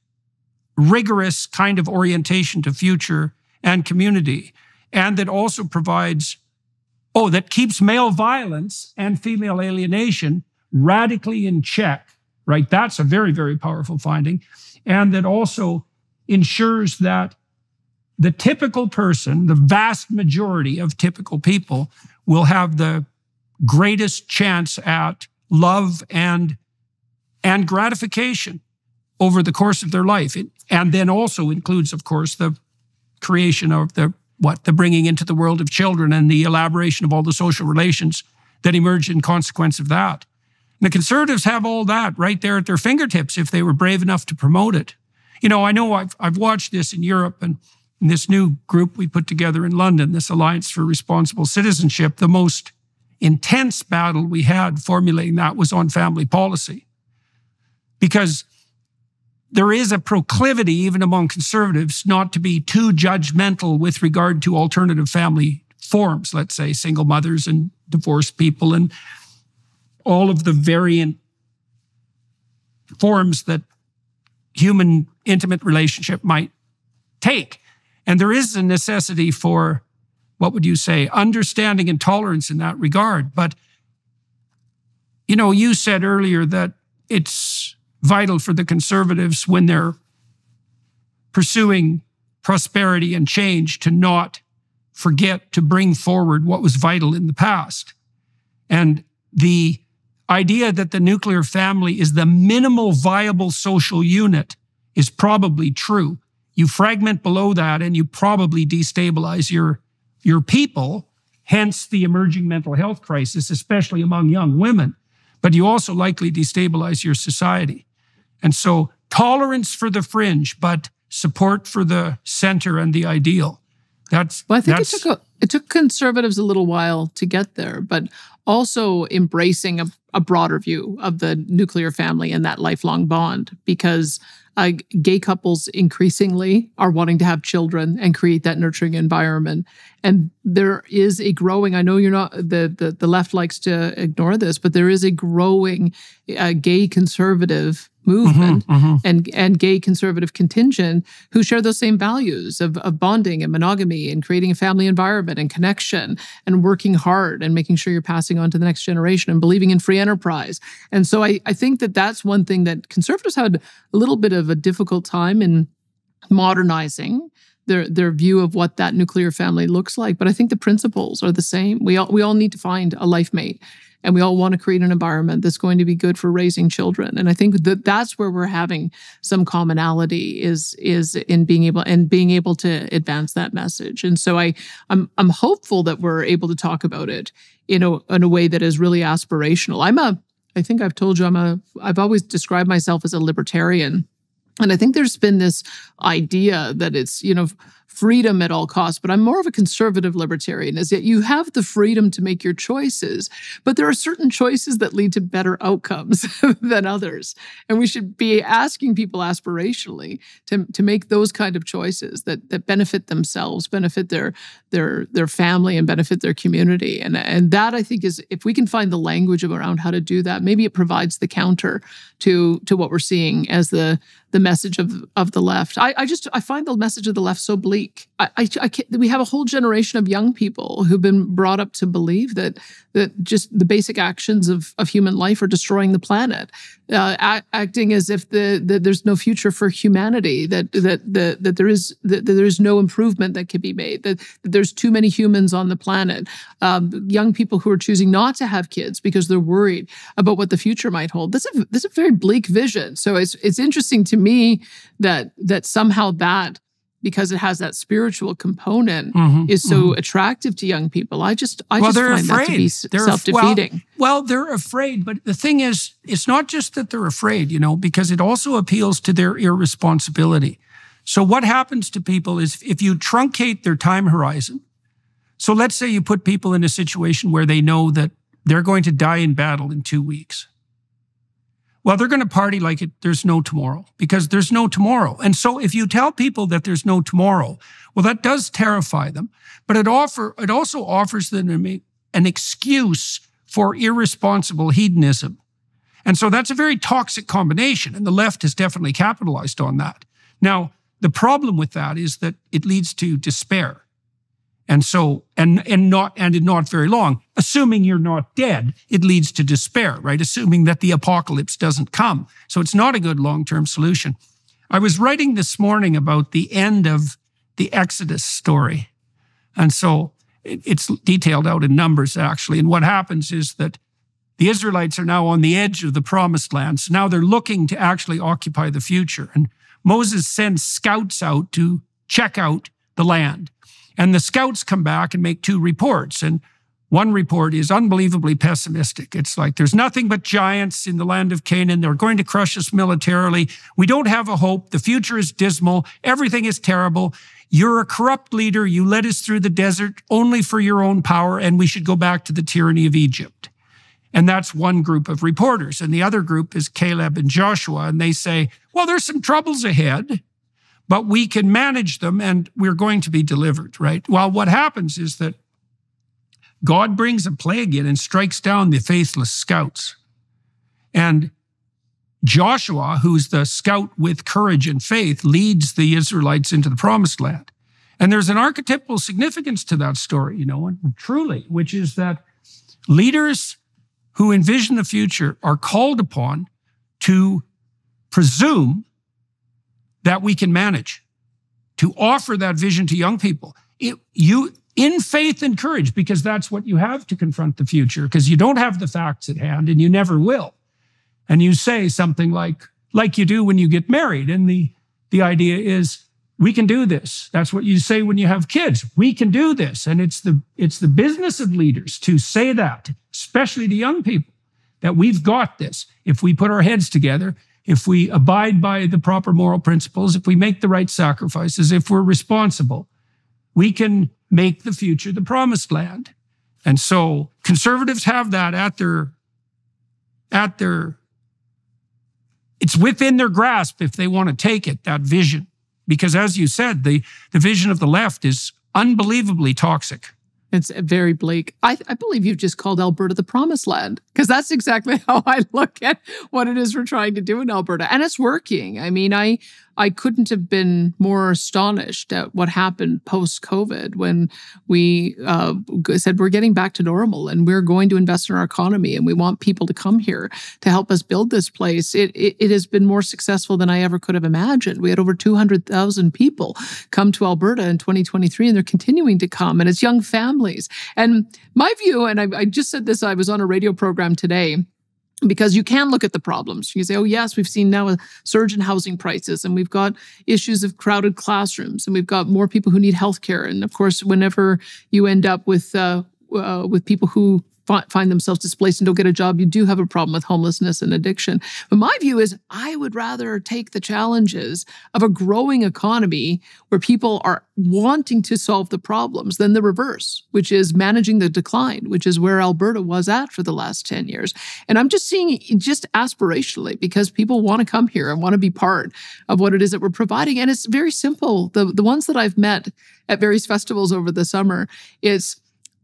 rigorous kind of orientation to future and community, and that also that keeps male violence and female alienation radically in check, right? That's a very, very powerful finding. And that also ensures that the typical person, the vast majority of typical people, will have the greatest chance at love and gratification over the course of their life. And then also includes, of course, the creation of the bringing into the world of children and the elaboration of all the social relations that emerge in consequence of that. And the Conservatives have all that right there at their fingertips if they were brave enough to promote it. I know I've watched this in Europe, and in this new group we put together in London, this Alliance for Responsible Citizenship, the most intense battle we had formulating that was on family policy. Because there is a proclivity, even among conservatives, not to be too judgmental with regard to alternative family forms, let's say single mothers and divorced people and all of the variant forms that human intimate relationship might take. And there is a necessity for, what would you say, understanding and tolerance in that regard. But, you know, you said earlier that it's vital for the Conservatives when they're pursuing prosperity and change to not forget to bring forward what was vital in the past. And the idea that the nuclear family is the minimal viable social unit is probably true. You fragment below that and you probably destabilize your people, hence the emerging mental health crisis, especially among young women. But you also likely destabilize your society. And so tolerance for the fringe, but support for the center and the ideal. I think it took conservatives a little while to get there, but also embracing a broader view of the nuclear family and that lifelong bond, because gay couples increasingly are wanting to have children and create that nurturing environment. And there is a growing, I know you're not, the left likes to ignore this, but there is a growing gay conservative movement and gay conservative contingent who share those same values of bonding and monogamy and creating a family environment and connection and working hard and making sure you're passing on to the next generation and believing in free enterprise. And so I think that that's one thing that conservatives had a little bit of a difficult time in modernizing their view of what that nuclear family looks like. But I think the principles are the same. We all need to find a life mate. And we all want to create an environment that's going to be good for raising children. And I think that that's where we're having some commonality is in being able to advance that message. And so I'm hopeful that we're able to talk about it in a way that is really aspirational. I think I've told you I've always described myself as a libertarian. And I think there's been this idea that it's, freedom at all costs, but I'm more of a conservative libertarian, is that you have the freedom to make your choices, but there are certain choices that lead to better outcomes than others. And we should be asking people aspirationally to make those kind of choices that benefit themselves, benefit their family, and benefit their community. And that, I think, is, if we can find the language around how to do that, maybe it provides the counter to what we're seeing as the message of the left. I find the message of the left so bleak. We have a whole generation of young people who've been brought up to believe that just the basic actions of human life are destroying the planet, acting as if there's no future for humanity, that there is no improvement that can be made, that there's too many humans on the planet. Young people who are choosing not to have kids because they're worried about what the future might hold. This is a very bleak vision. So it's interesting to me that somehow that, because it has that spiritual component, is so attractive to young people. I just find that to be self-defeating. Well, they're afraid, but the thing is, it's not just that they're afraid, because it also appeals to their irresponsibility. So what happens to people is, if you truncate their time horizon, so let's say you put people in a situation where they know that they're going to die in battle in 2 weeks. Well, they're going to party like there's no tomorrow, because there's no tomorrow. And so if you tell people that there's no tomorrow, well, that does terrify them. But it also offers them an excuse for irresponsible hedonism. And so that's a very toxic combination. And the left has definitely capitalized on that. Now, the problem with that is that it leads to despair. And so, and in not very long, assuming you're not dead, it leads to despair, right? Assuming that the apocalypse doesn't come. So it's not a good long-term solution. I was writing this morning about the end of the Exodus story. And so it's detailed out in Numbers, actually. And what happens is that the Israelites are now on the edge of the promised land. So now they're looking to actually occupy the future. And Moses sends scouts out to check out the land. And the scouts come back and make 2 reports. And one report is unbelievably pessimistic. It's like, there's nothing but giants in the land of Canaan. They're going to crush us militarily. We don't have a hope. The future is dismal. Everything is terrible. You're a corrupt leader. You led us through the desert only for your own power, and we should go back to the tyranny of Egypt. And that's one group of reporters. And the other group is Caleb and Joshua. And they say, well, there's some troubles ahead, but we can manage them and we're going to be delivered, right? Well, what happens is that God brings a plague in and strikes down the faithless scouts. And Joshua, who's the scout with courage and faith, leads the Israelites into the promised land. And there's an archetypal significance to that story, and truly, which is that leaders who envision the future are called upon to presume that we can manage, to offer that vision to young people. In faith and courage, because that's what you have to confront the future, because you don't have the facts at hand and you never will. And you say something like you do when you get married. And the idea is, we can do this. That's what you say when you have kids. We can do this. And it's the business of leaders to say that, especially to young people, that we've got this. If we put our heads together, if we abide by the proper moral principles, if we make the right sacrifices, if we're responsible, we can make the future the promised land. And so conservatives have that at their it's within their grasp if they want to take it, that vision. Because as you said, the vision of the left is unbelievably toxic. It's very bleak. I believe you've just called Alberta the promised land, because that's exactly how I look at what it is we're trying to do in Alberta. And it's working. I mean, I couldn't have been more astonished at what happened post-COVID when we said we're getting back to normal and we're going to invest in our economy and we want people to come here to help us build this place. It has been more successful than I ever could have imagined. We had over 200,000 people come to Alberta in 2023, and they're continuing to come, and it's young families. And my view, and I just said this, I was on a radio program today, because you can look at the problems. You can say, oh, yes, we've seen now a surge in housing prices, and we've got issues of crowded classrooms, and we've got more people who need healthcare. And of course, whenever you end up with people who find themselves displaced and don't get a job, you do have a problem with homelessness and addiction. But my view is I would rather take the challenges of a growing economy where people are wanting to solve the problems than the reverse, which is managing the decline, which is where Alberta was at for the last 10 years. And I'm just seeing it just aspirationally, because people want to come here and want to be part of what it is that we're providing. And it's very simple. The ones that I've met at various festivals over the summer is,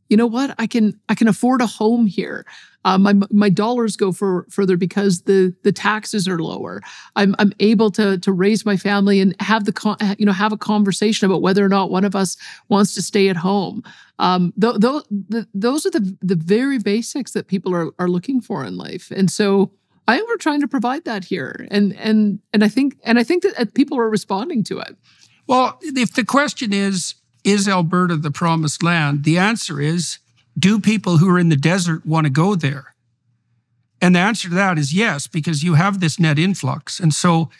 you know what? I can afford a home here. My dollars go further because the taxes are lower. I'm able to raise my family and have a conversation about whether or not one of us wants to stay at home. Those are the very basics that people are looking for in life, and so I think we're trying to provide that here, and I think that people are responding to it. Well, if the question is Alberta the promised land? The answer is, do people who are in the desert want to go there? And the answer to that is yes, because you have this net influx. And so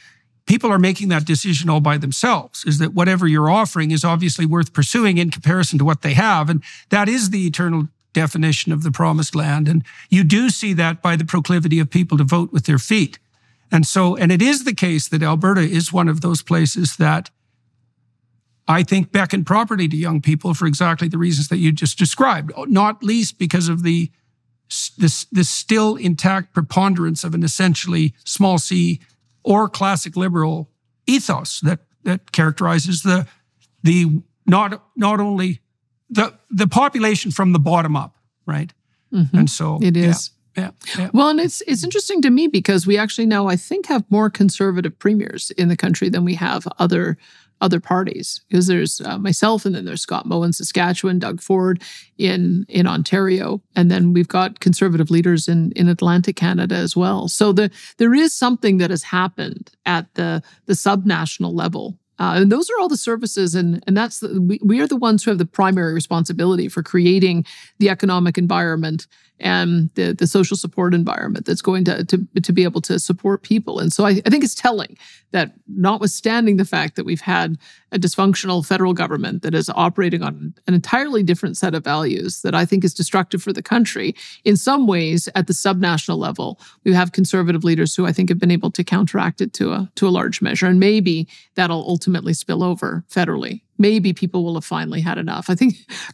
people are making that decision all by themselves, is that whatever you're offering is obviously worth pursuing in comparison to what they have. And that is the eternal definition of the promised land. And you do see that by the proclivity of people to vote with their feet. And it is the case that Alberta is one of those places that I think beckon property to young people for exactly the reasons that you just described, not least because of the still intact preponderance of an essentially small c or classic liberal ethos that characterizes the not only the population from the bottom up, right? Mm-hmm. And so it is. Yeah. Well, and it's interesting to me because we actually now, I think, have more conservative premiers in the country than we have other parties, because there's myself, and then there's Scott Moe in Saskatchewan, Doug Ford in Ontario, and then we've got conservative leaders in Atlantic Canada as well. So there is something that has happened at the subnational level. And those are all the services, and that's we are the ones who have the primary responsibility for creating the economic environment and the social support environment that's going to be able to support people. And so I think it's telling that, notwithstanding the fact that we've had a dysfunctional federal government that is operating on an entirely different set of values that I think is destructive for the country, in some ways at the subnational level, we have conservative leaders who I think have been able to counteract it to a large measure. And maybe that'll ultimately spill over federally. maybe people will have finally had enough. I'm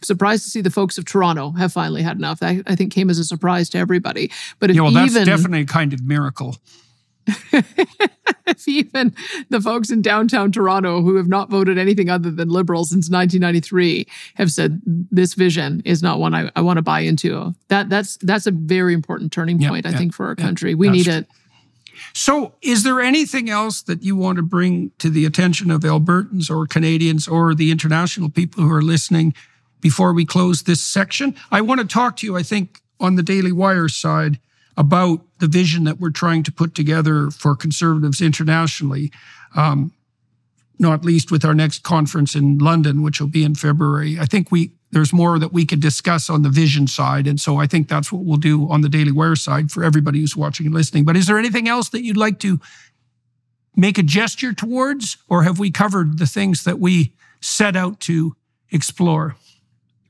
surprised to see the folks of Toronto have finally had enough. I think came as a surprise to everybody. But if that's definitely a kind of miracle. If even the folks in downtown Toronto who have not voted anything other than Liberal since 1993 have said this vision is not one I want to buy into, that's a very important turning point, I think, for our country. We need it. So is there anything else that you want to bring to the attention of Albertans or Canadians or the international people who are listening before we close this section? I want to talk to you, I think, on the Daily Wire side about the vision that we're trying to put together for Conservatives internationally, not least with our next conference in London, which will be in February. I think there's more that we could discuss on the vision side, and so I think that's what we'll do on the Daily Wire side for everybody who's watching and listening. But is there anything else that you'd like to make a gesture towards, or have we covered the things that we set out to explore?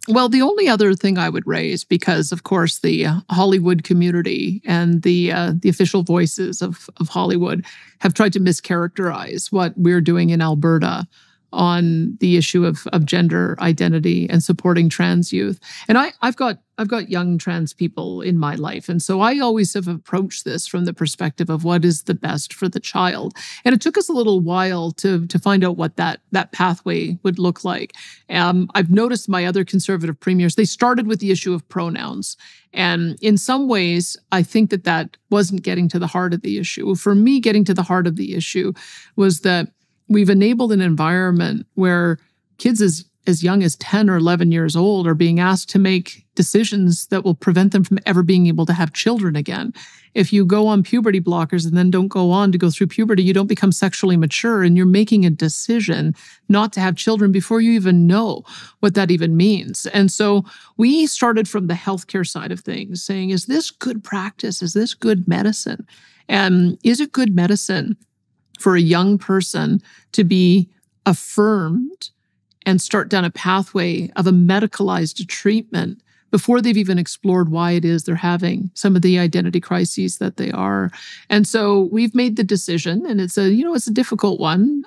Well, the only other thing I would raise, because of course the Hollywood community and the official voices of Hollywood have tried to mischaracterize what we're doing in Alberta on the issue of gender identity and supporting trans youth. And I've got young trans people in my life. And so I always have approached this from the perspective of what is the best for the child. And it took us a little while to find out what that pathway would look like. I've noticed my other Conservative premiers, they started with the issue of pronouns. And in some ways, I think that wasn't getting to the heart of the issue. For me, getting to the heart of the issue was that we've enabled an environment where kids as young as 10 or 11 years old are being asked to make decisions that will prevent them from ever being able to have children again. If you go on puberty blockers and then don't go on to go through puberty, you don't become sexually mature, and you're making a decision not to have children before you even know what that even means. And so we started from the healthcare side of things, saying, is this good practice? Is this good medicine? And is it good medicine for a young person to be affirmed and start down a pathway of a medicalized treatment before they've even explored why it is they're having some of the identity crises that they are? And so we've made the decision, and it's a difficult one,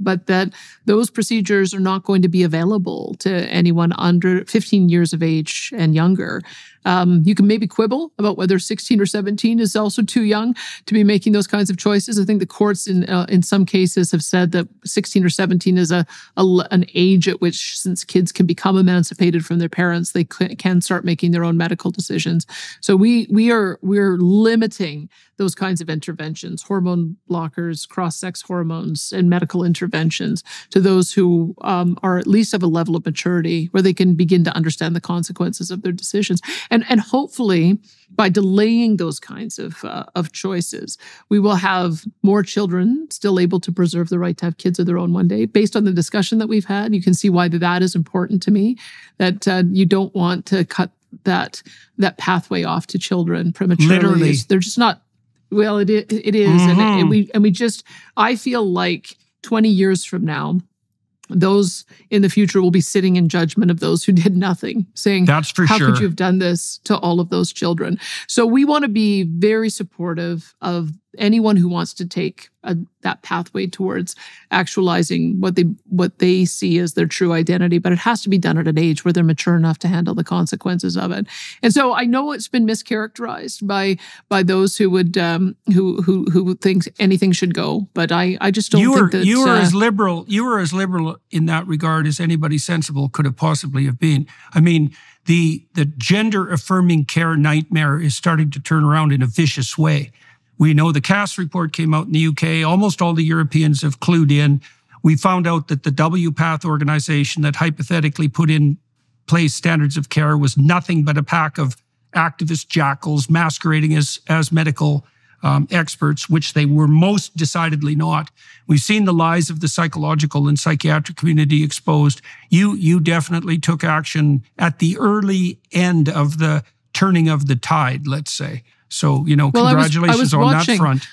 but that those procedures are not going to be available to anyone under 15 years of age and younger. You can maybe quibble about whether 16 or 17 is also too young to be making those kinds of choices. I think the courts in some cases have said that 16 or 17 is an age at which, since kids can become emancipated from their parents, they can start making their own medical decisions. So we're limiting those kinds of interventions, hormone blockers, cross-sex hormones, and medical interventions to those who are at least of a level of maturity where they can begin to understand the consequences of their decisions. And hopefully, by delaying those kinds of choices, we will have more children still able to preserve the right to have kids of their own one day. Based on the discussion that we've had, you can see why that is important to me, that you don't want to cut that pathway off to children prematurely. Literally. They're just not. Well, it is, mm-hmm. and we just. I feel like 20 years from now, those in the future will be sitting in judgment of those who did nothing, saying, "That's for how sure. could you have done this to all of those children?" So we want to be very supportive of anyone who wants to take that pathway towards actualizing what they see as their true identity, but it has to be done at an age where they're mature enough to handle the consequences of it. And so I know it's been mischaracterized by those who would who think anything should go, but I just don't think that you were as liberal in that regard as anybody sensible could have possibly have been. I mean, the gender affirming care nightmare is starting to turn around in a vicious way. We know the Cass report came out in the UK. Almost all the Europeans have clued in. We found out that the WPATH organization that hypothetically put in place standards of care was nothing but a pack of activist jackals masquerading as medical experts, which they were most decidedly not. We've seen the lies of the psychological and psychiatric community exposed. You definitely took action at the early end of the turning of the tide, let's say. So, congratulations on that front.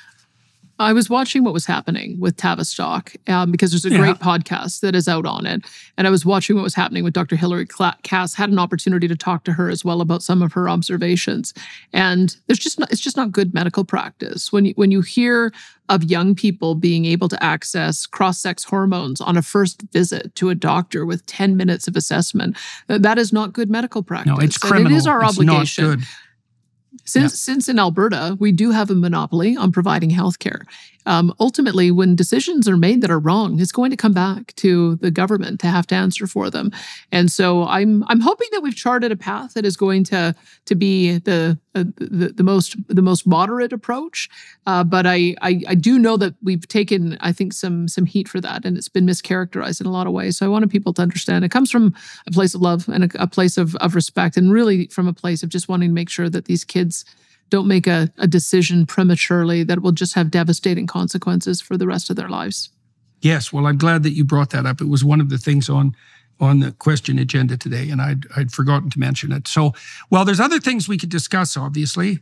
I was watching what was happening with Tavistock because there's a great podcast that is out on it. And I was watching what was happening with Dr. Hilary Cass, had an opportunity to talk to her as well about some of her observations. And it's just not good medical practice. When you hear of young people being able to access cross-sex hormones on a first visit to a doctor with 10 minutes of assessment, that is not good medical practice. No, it's criminal. And it is our obligation. Not good. Since in Alberta, we do have a monopoly on providing healthcare. Ultimately, when decisions are made that are wrong, it's going to come back to the government to have to answer for them. And so I'm hoping that we've charted a path that is going to be the most moderate approach. But I do know that we've taken, I think, some heat for that, and it's been mischaracterized in a lot of ways. So I wanted people to understand it comes from a place of love and a place of respect, and really from a place of just wanting to make sure that these kids don't make a decision prematurely that will just have devastating consequences for the rest of their lives. Yes, well, I'm glad that you brought that up. It was one of the things on the question agenda today, and I'd forgotten to mention it. So, well, there's other things we could discuss, obviously,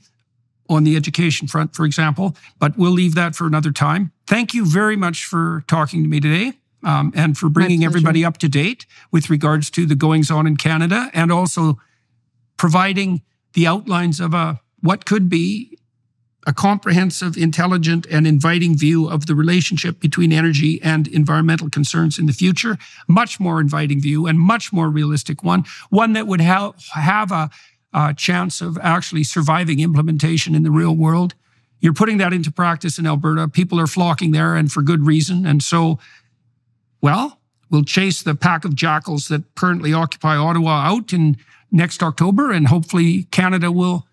on the education front, for example, but we'll leave that for another time. Thank you very much for talking to me today and for bringing everybody up to date with regards to the goings-on in Canada, and also providing the outlines of what could be a comprehensive, intelligent, and inviting view of the relationship between energy and environmental concerns in the future. Much more inviting view and much more realistic one that would have a chance of actually surviving implementation in the real world. You're putting that into practice in Alberta. People are flocking there, and for good reason. And so, well, we'll chase the pack of jackals that currently occupy Ottawa out in next October, and hopefully Canada will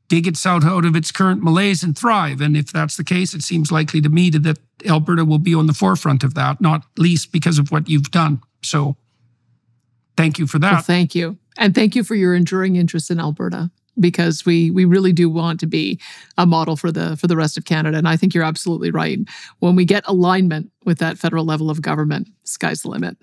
dig itself out of its current malaise and thrive. And if that's the case, it seems likely to me that Alberta will be on the forefront of that, not least because of what you've done. So thank you for that. Well, thank you. And thank you for your enduring interest in Alberta, because we really do want to be a model for the rest of Canada. And I think you're absolutely right. When we get alignment with that federal level of government, sky's the limit.